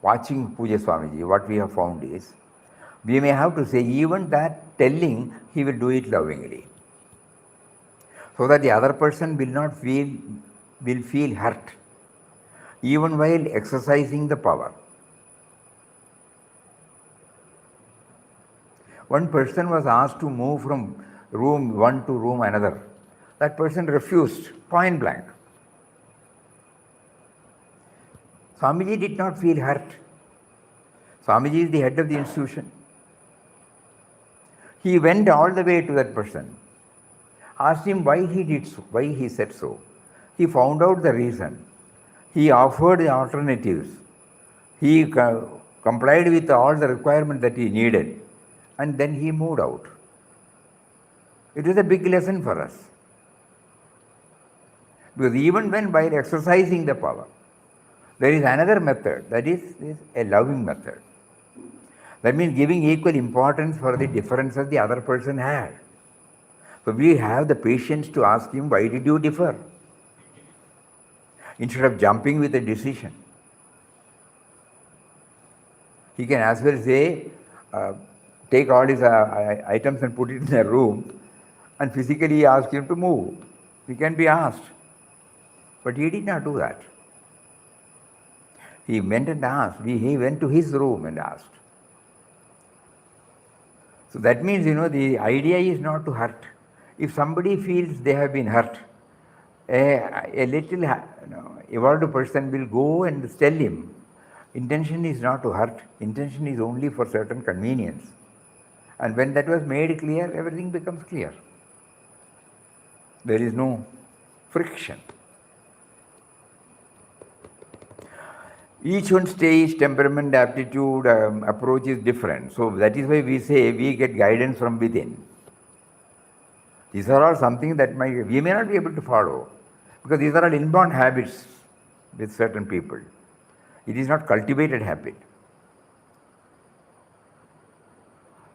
watching Puja Swamiji, what we have found is, we may have to say, even that telling, he will do it lovingly. So that the other person will feel hurt, even while exercising the power. One person was asked to move from room one to room another. That person refused, point blank. Swamiji did not feel hurt. Swamiji is the head of the institution. He went all the way to that person, asked him why he did so, why he said so. He found out the reason. He offered the alternatives. He complied with all the requirements that he needed, and then he moved out. It is a big lesson for us. Because even when while exercising the power, there is another method, that is a loving method. That means giving equal importance for the differences the other person had. So we have the patience to ask him, why did you differ? Instead of jumping with a decision. He can as well say, take all his items and put it in a room and physically ask him to move. He can be asked. But he did not do that. He went and asked. He went to his room and asked. So that means, the idea is not to hurt. If somebody feels they have been hurt, A little evolved person will go and tell him. Intention is not to hurt, intention is only for certain convenience. And when that was made clear, everything becomes clear. There is no friction. Each one's stage, temperament, aptitude, approach is different. So that is why we say we get guidance from within. These are all something that we may not be able to follow, because these are all inborn habits with certain people. It is not cultivated habit.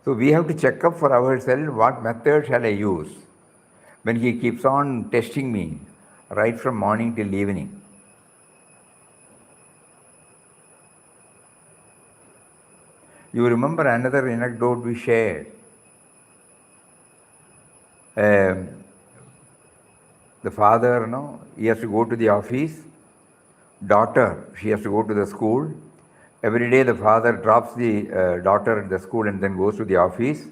So we have to check up for ourselves what method shall I use when he keeps on testing me right from morning till evening. You remember another anecdote we shared. The father, he has to go to the office. Daughter, she has to go to the school. Every day the father drops the daughter at the school and then goes to the office.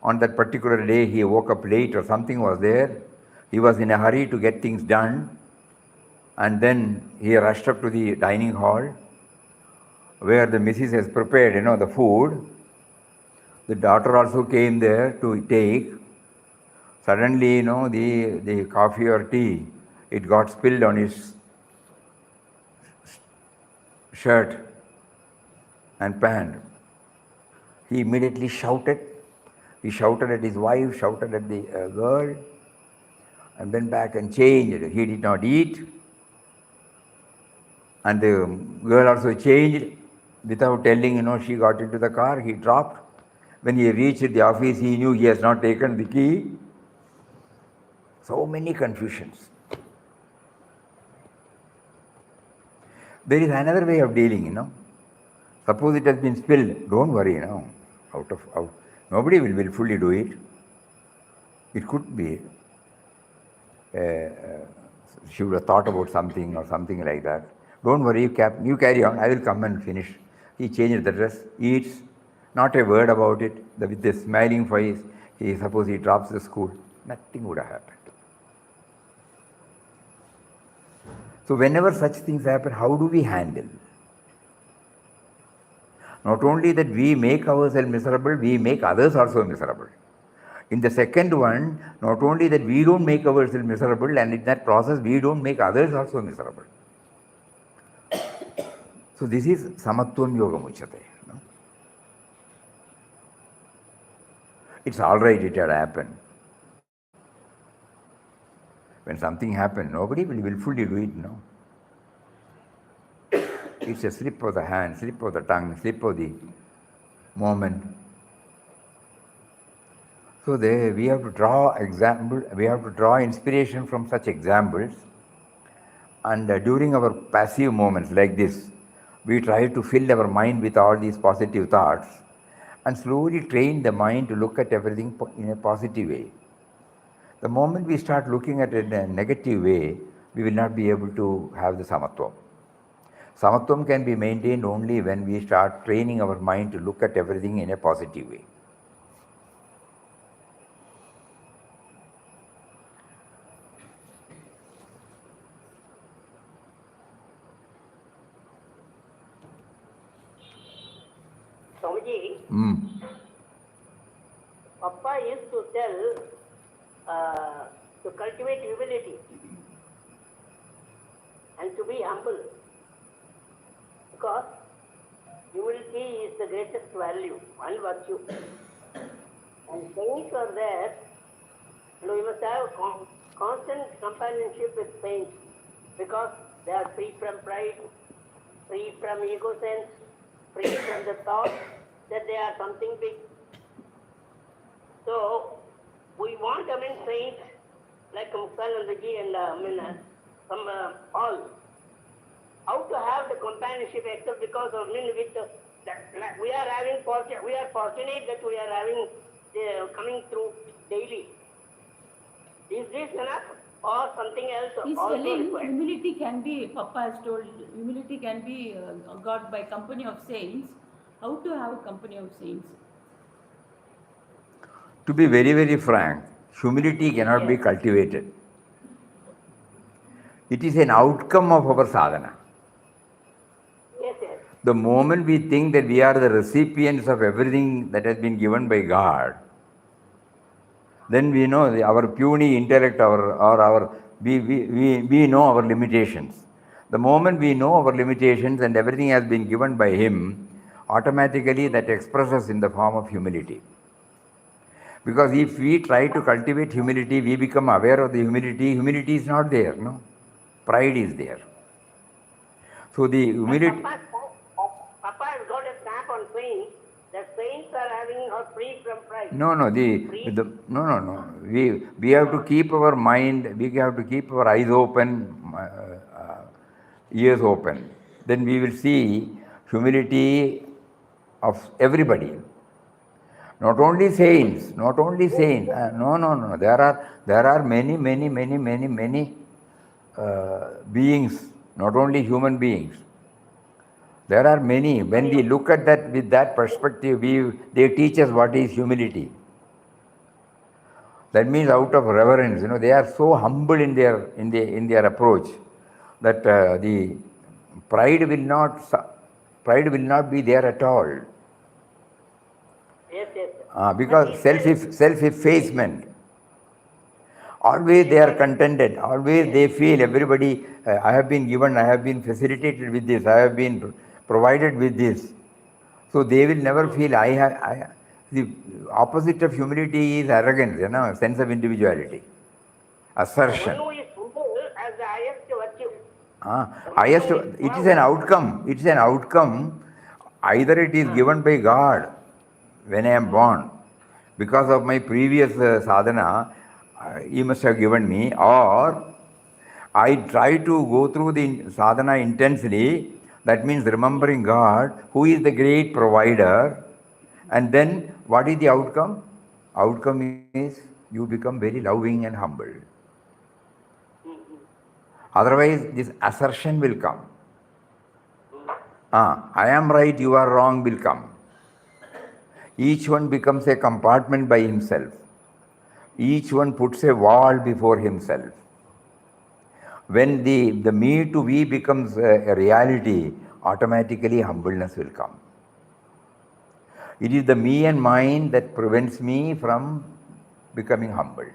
On that particular day he woke up late or something was there. He was in a hurry to get things done. And then he rushed up to the dining hall where the missus has prepared, the food. The daughter also came there to take. Suddenly, the coffee or tea, it got spilled on his shirt and pant. He immediately shouted. He shouted at his wife, shouted at the girl, and went back and changed. He did not eat. And the girl also changed. Without telling, she got into the car, he dropped. When he reached the office, he knew he has not taken the key. So many confusions. There is another way of dealing, Suppose it has been spilled, don't worry, out. Nobody will willfully do it. It could be she would have thought about something or something like that. Don't worry, you carry on, I will come and finish. He changes the dress, eats, not a word about it. With a smiling face, suppose he drops the school, nothing would have happened. So whenever such things happen, how do we handle? Not only that we make ourselves miserable, we make others also miserable. In the second one, not only that we don't make ourselves miserable, and in that process we don't make others also miserable. So this is samatvam yoga muchyate. It's all right, it had happened. When something happened, nobody will willfully do it, It's a slip of the hand, slip of the tongue, slip of the moment. So we have to draw inspiration from such examples. And during our passive moments like this, we try to fill our mind with all these positive thoughts and slowly train the mind to look at everything in a positive way. The moment we start looking at it in a negative way, we will not be able to have the samatvam. Samatvam can be maintained only when we start training our mind to look at everything in a positive way. Swamiji, Papa used to tell to cultivate humility and to be humble, because humility is the greatest value and virtue. And saints are there, and we must have constant companionship with saints, because they are free from pride, free from ego sense, free from the thought that they are something big. So, we want saints like Muktanandaji and all, how to have the companionship, except because of we are fortunate that we are having coming through daily. Is this enough or something else? He's also telling required? humility can be, Papa has told, humility can be got by company of saints. How to have a company of saints? To be very, very frank, humility cannot be cultivated. It is an outcome of our sadhana. Yes, yes. The moment we think that we are the recipients of everything that has been given by God, then we know our puny intellect we know our limitations. The moment we know our limitations and everything has been given by Him, automatically that expresses in the form of humility. Because if we try to cultivate humility, we become aware of the humility. Humility is not there, no? Pride is there. So the humility... Papa has got a stamp on saying that saints are free from pride. No. We have to keep our mind, we have to keep our eyes open, ears open. Then we will see humility of everybody. Not only saints. No. There are many beings, not only human beings. There are many. When we look at that with that perspective, they teach us what is humility. That means out of reverence, they are so humble in their approach that the pride will not be there at all. Yes. Because self-effacement. Always they are contented. Always they feel everybody, I have been given, I have been facilitated with this, I have been provided with this. So they will never feel the opposite of humility is arrogance, sense of individuality, assertion. One who is humble as the Highest, highest virtue. it is an outcome. It is an outcome. Either it is given by God when I am born, because of my previous sadhana, He must have given me, or I try to go through the sadhana intensely. That means remembering God, who is the great provider. And then what is the outcome? Outcome is you become very loving and humble. Otherwise, this assertion will come. I am right, you are wrong will come. Each one becomes a compartment by himself. Each one puts a wall before himself. When the me to we becomes a reality, automatically humbleness will come. It is the me and mine that prevents me from becoming humble.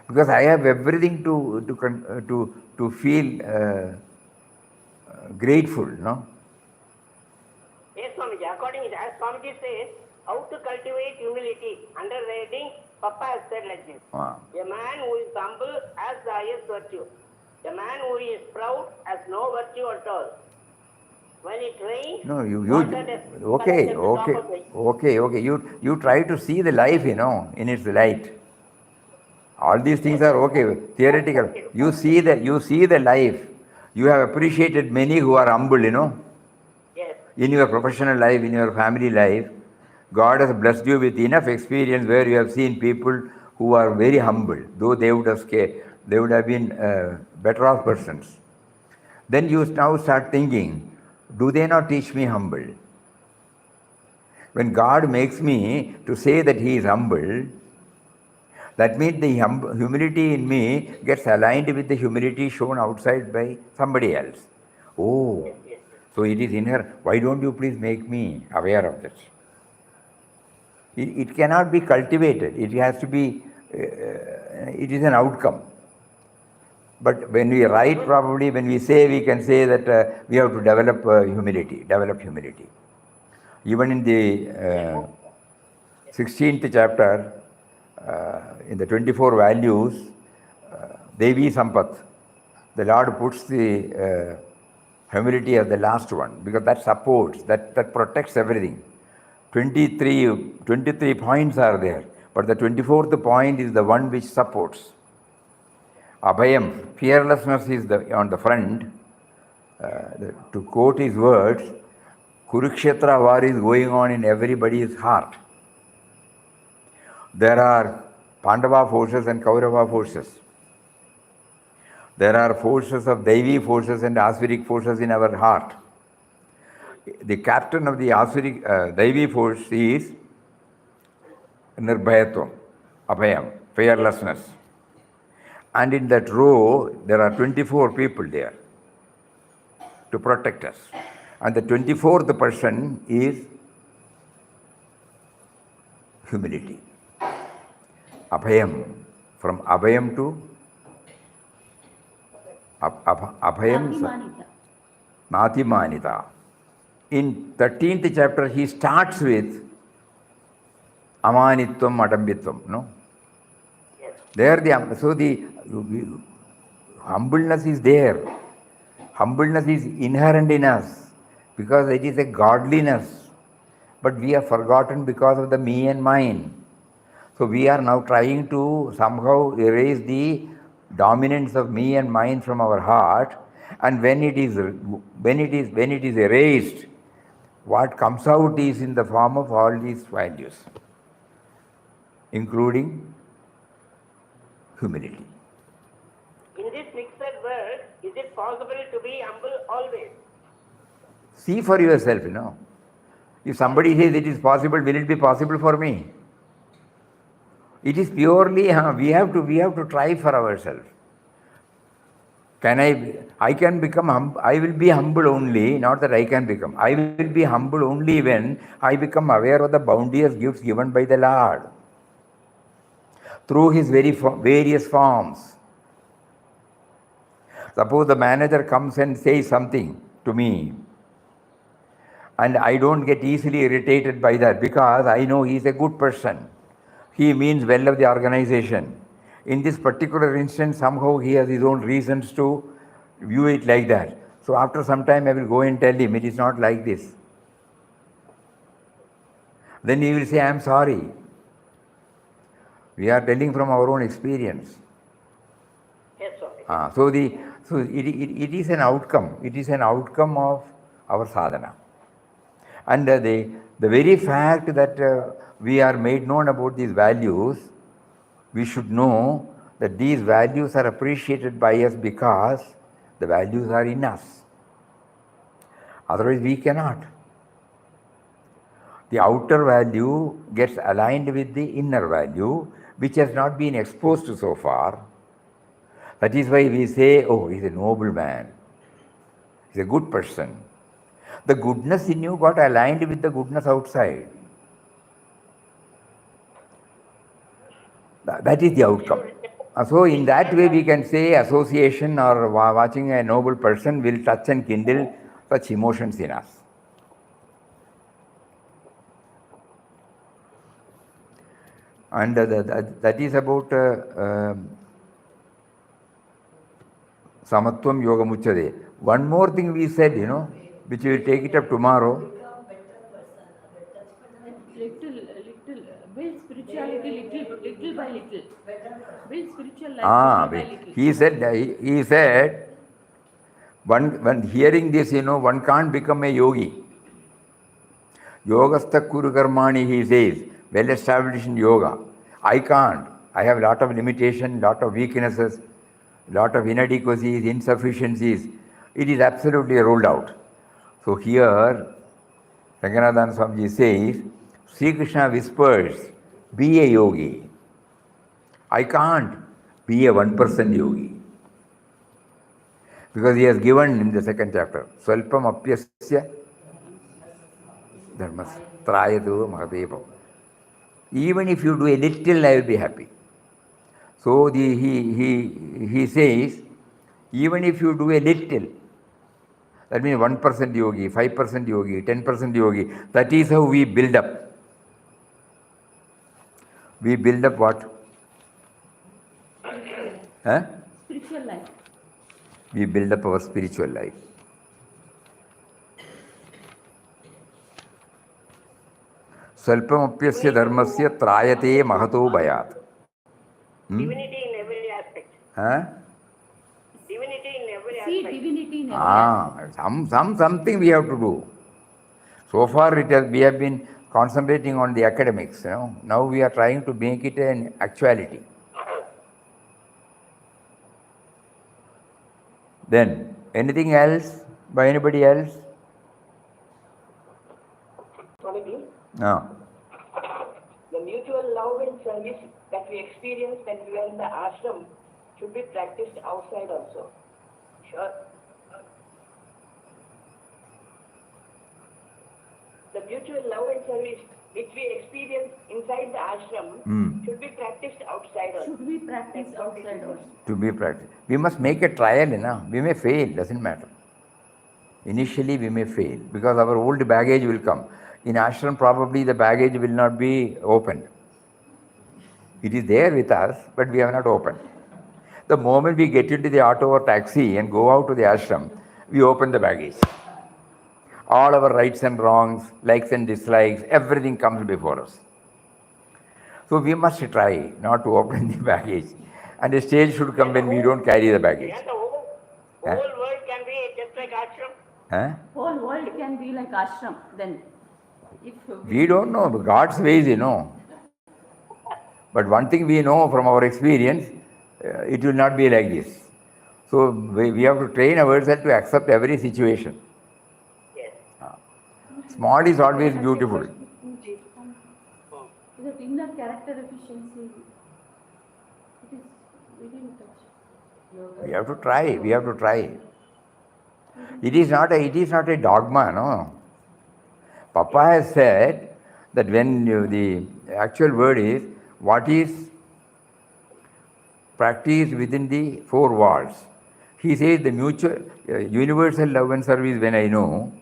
Because I have everything to feel grateful, no? Yes, Swamiji. According to as Swamiji says, how to cultivate humility. Under the heading, Papa has said like this. A man who is humble has the highest virtue. A man who is proud has no virtue at all. When it rains, okay. You try to see the life, in its light. All these things are okay, theoretical. You see the life. You have appreciated many who are humble, Yes. In your professional life, in your family life. God has blessed you with enough experience where you have seen people who are very humble, though they would have been better off persons. Then you now start thinking, do they not teach me humble? When God makes me to say that He is humble, that means the humility in me gets aligned with the humility shown outside by somebody else. Oh, so it is in her. Why don't you please make me aware of this? It cannot be cultivated. It has to be, it is an outcome. But when we write, probably when we say, we can say that we have to develop humility. Even in the 16th chapter, in the 24 values, Devi Sampat, the Lord puts the humility as the last one, because that supports, that protects everything. 23 points are there, but the 24th point is the one which supports. Abhayam, fearlessness is on the front. To quote his words, Kurukshetra war is going on in everybody's heart. There are Pandava forces and Kaurava forces. There are forces of Devi forces and Asuric forces in our heart. The captain of the Asuric Devi force is Nirbhayatvam, Abhayam, fearlessness. And in that row, there are 24 people there to protect us. And the 24th person is humility. Abhayam. From Abhayam to Abhayam Natimanita. In 13th chapter, he starts with Amanitvam Adambitvam. No? There the humbleness is there. Humbleness is inherent in us because it is a godliness. But we have forgotten because of the me and mine. So we are now trying to somehow erase the dominance of me and mine from our heart. And when it is erased, what comes out is in the form of all these values, including humility. In this mixed world, is it possible to be humble always? See for yourself, If somebody says it is possible, will it be possible for me? It is purely, we have to try for ourselves. I can become I will be humble only, not that I can become. I will be humble only when I become aware of the bounteous gifts given by the Lord through his various forms. Suppose the manager comes and says something to me, and I don't get easily irritated by that because I know he is a good person. He means well of the organization. In this particular instance, somehow he has his own reasons to view it like that. So after some time, I will go and tell him it is not like this. Then he will say, I am sorry. We are telling from our own experience. Yes, sir. So it is an outcome. It is an outcome of our sadhana. And the very fact that we are made known about these values, we should know that these values are appreciated by us because the values are in us. Otherwise, we cannot. The outer value gets aligned with the inner value, which has not been exposed so far. That is why we say, oh, he's a noble man. He's a good person. The goodness in you got aligned with the goodness outside. That is the outcome. So in that way we can say association or watching a noble person will touch and kindle such emotions in us. And that is about Samatvam Yoga Muchade. One more thing we said, which we will take it up tomorrow. Little, build spirituality little by little. Build spiritual life little by little. He said, when hearing this, one can't become a yogi. Yogastha Kuru Karmani, he says, well established in yoga. I can't. I have a lot of limitations, lot of weaknesses, lot of inadequacies, insufficiencies. It is absolutely ruled out. So here, Ranganathan Swamiji says, Sri Krishna whispers, be a yogi. I can't be a 1% yogi. Because he has given in the second chapter, Swalpam apyasya dharmas trayadu mahadevam. Even if you do a little, I will be happy. So he says, even if you do a little, that means 1% yogi, 5% yogi, 10% yogi, that is how we build up. We build up what? Spiritual life. We build up our spiritual life. Salpamapyasya dharmasya trayate mahato bhayat. Divinity in every aspect. Divinity in every See aspect. divinity in every aspect. Something we have to do. So far we have been concentrating on the academics. Now we are trying to make it an actuality. Then, anything else by anybody else? Swamiji, No. the mutual love and service that we experienced when we were in the ashram should be practiced outside also. Sure. The mutual love and service which we experience inside the ashram should be practiced outside also. Should we practice outside also? To be practiced. We must make a trial, you know. We may fail, doesn't matter. Initially we may fail because our old baggage will come. In ashram probably the baggage will not be opened. It is there with us, but we have not opened. The moment we get into the auto or taxi and go out to the ashram, we open the baggage. All our rights and wrongs, likes and dislikes, everything comes before us. So we must try not to open the baggage. And the stage should come when we don't carry the baggage. And the whole world can be just like ashram. Whole world can be like ashram then. If We don't know God's ways, you know. But one thing we know from our experience, it will not be like this. So we have to train ourselves to accept every situation. Yes. Small is always beautiful. that inner character efficiency, it is very touch. We have to try. We have to try. It is not a dogma, no. Papa has said that when the actual word is what is practiced within the four walls. He says the mutual, universal love and service when I know,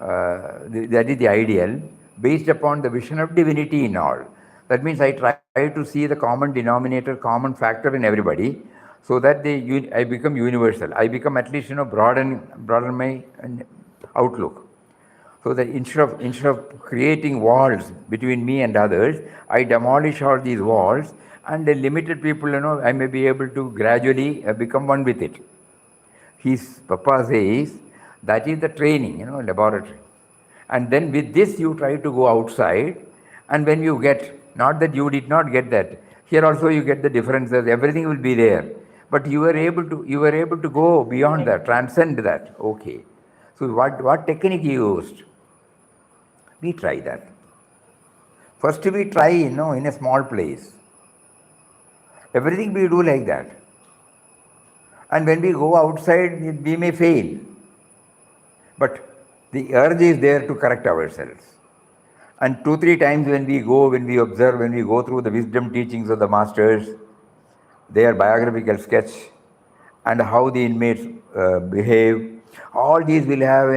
that is the ideal, based upon the vision of divinity in all. That means I try to see the common denominator, common factor in everybody, so that I become universal. I become at least, broaden my outlook. So that instead of creating walls between me and others, I demolish all these walls, and the limited people, I may be able to gradually become one with it. His Papa says that is the training, laboratory. And then with this you try to go outside, and when you get, not that you did not get that, here also you get the differences, everything will be there. But you were able to go beyond that, transcend that. Okay. So what technique you used? We try that. First we try, in a small place. Everything we do like that. And when we go outside, we may fail. But the urge is there to correct ourselves. And 2-3 times when we observe, when we go through the wisdom teachings of the masters, their biographical sketch, and how the inmates behave, all these will have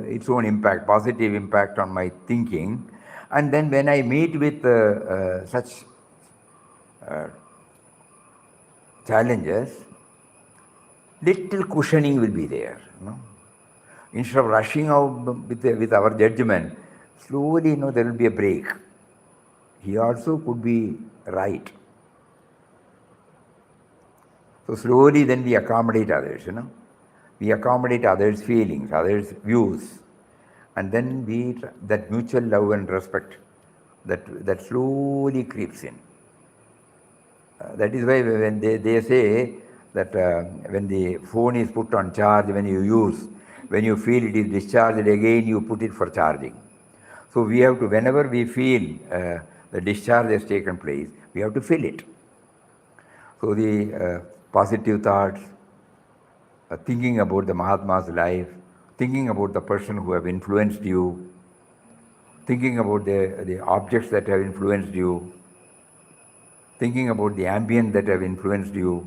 its own impact, positive impact on my thinking. And then when I meet with such challenges, little cushioning will be there. Instead of rushing out with our judgment, slowly, there will be a break. He also could be right. So slowly then we accommodate others, We accommodate others' feelings, others' views. And then that mutual love and respect, that slowly creeps in. That is why when they say that when the phone is put on charge, when you feel it is discharged again, you put it for charging. So we have to, whenever we feel the discharge has taken place, we have to fill it. So the positive thoughts, thinking about the Mahatma's life, thinking about the person who have influenced you, thinking about the objects that have influenced you, thinking about the ambient that have influenced you,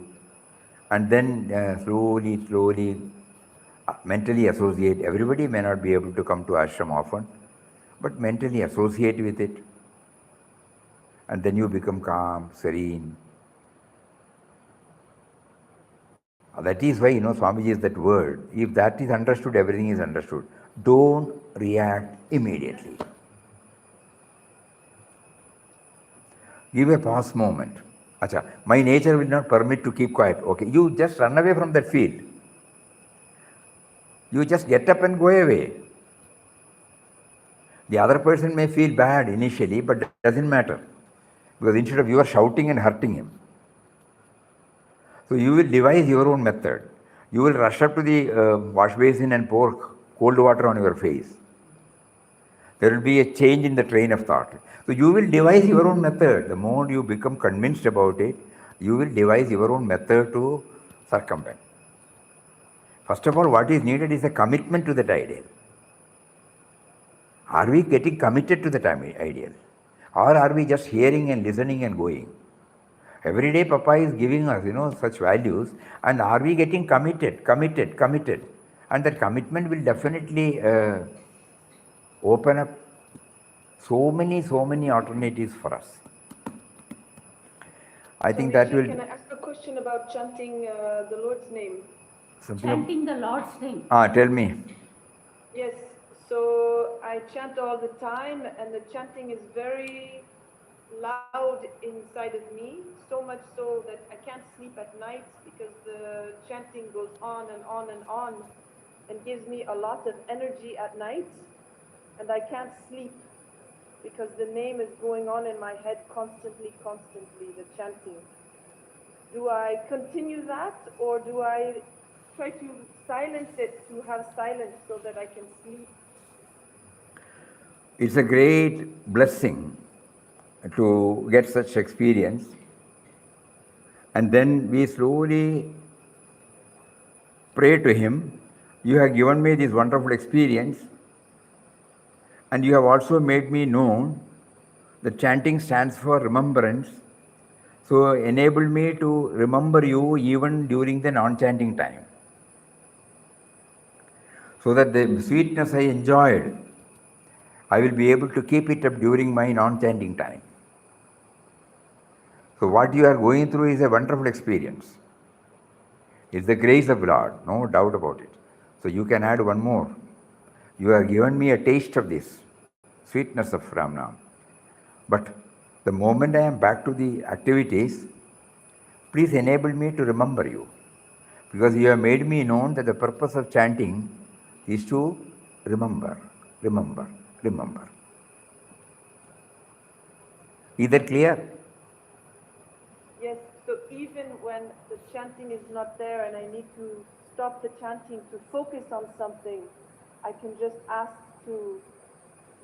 and then slowly mentally associate. Everybody may not be able to come to ashram often, but mentally associate with it. And then you become calm, serene. That is why, Swamiji is that word. If that is understood, everything is understood. Don't react immediately. Give a pause moment. Acha, my nature will not permit to keep quiet. Okay, you just run away from that field. You just get up and go away. The other person may feel bad initially, but it doesn't matter. Because instead of you are shouting and hurting him. So you will devise your own method. You will rush up to the wash basin and pour cold water on your face. There will be a change in the train of thought. So you will devise your own method. The more you become convinced about it, you will devise your own method to circumvent. First of all, what is needed is a commitment to that ideal. Are we getting committed to that ideal? Or are we just hearing and listening and going? Every day Papa is giving us, such values, and are we getting committed? And that commitment will definitely open up so many alternatives for us. I think that will... Can I ask a question about chanting the Lord's name? Chanting the Lord's name. Tell me. Yes, so I chant all the time, and the chanting is very loud inside of me, so much so that I can't sleep at night because the chanting goes on and on and on and gives me a lot of energy at night, and I can't sleep because the name is going on in my head constantly, the chanting. Do I continue that, or do I try to silence it, to have silence so that I can sleep? It's a great blessing to get such experience, and then we slowly pray to Him. You have given me this wonderful experience, and you have also made me know that chanting stands for remembrance, so enable me to remember you even during the non-chanting time, so that the sweetness I enjoyed, I will be able to keep it up during my non-chanting time. So what you are going through is a wonderful experience. It's the grace of Lord, no doubt about it. So you can add one more. You have given me a taste of this sweetness of Ramnam. But the moment I am back to the activities, please enable me to remember you. Because you have made me known that the purpose of chanting is to remember. Is that clear? Yes, so even when the chanting is not there and I need to stop the chanting to focus on something, I can just ask to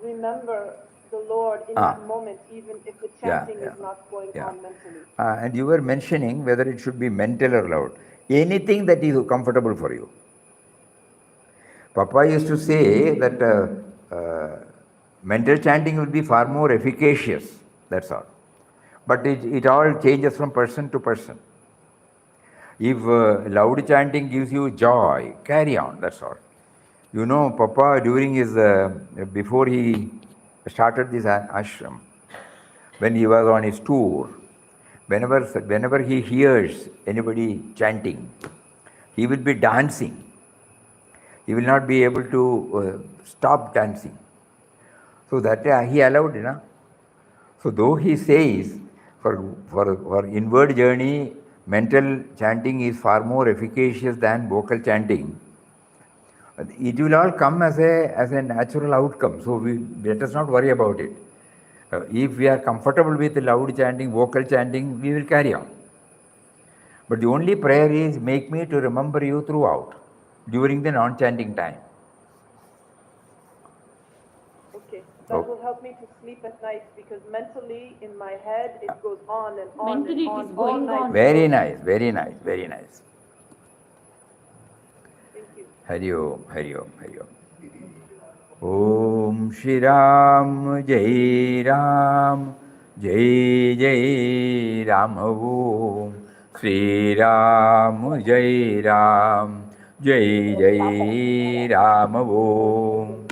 remember the Lord in that moment, even if the chanting is not going on mentally. And you were mentioning whether it should be mental or loud. Anything that is comfortable for you. Papa used to say that mental chanting will be far more efficacious, that's all. But it all changes from person to person. If loud chanting gives you joy, carry on, that's all. Papa, during his, before he started this ashram, when he was on his tour, whenever he hears anybody chanting, he will be dancing. He will not be able to stop dancing. So that he allowed, So though he says, for inward journey, mental chanting is far more efficacious than vocal chanting, it will all come as a natural outcome. So let us not worry about it. If we are comfortable with loud chanting, vocal chanting, we will carry on. But the only prayer is, make me to remember you throughout, during the non-chanting time. Okay, that will help me to sleep at night, because mentally in my head it goes on and on Mentally and it on is all going night. on. Very nice. Thank you. Hari Om. Om Shri Ram, Jai Ram, Jai Ram. Om Shri Ram, Jai Ram, Jai Ram. Om.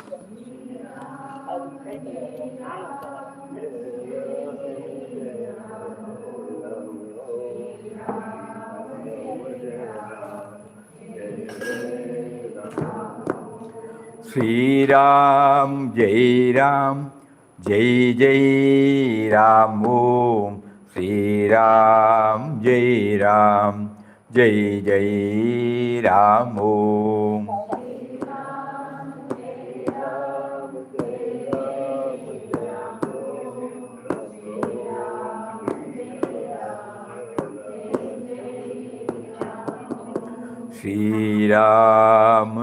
Shri Ram, Jai Ram, Jai Ram. Om Shri Ram, Jai Ram, Jai Ram. Om. Shri Ram.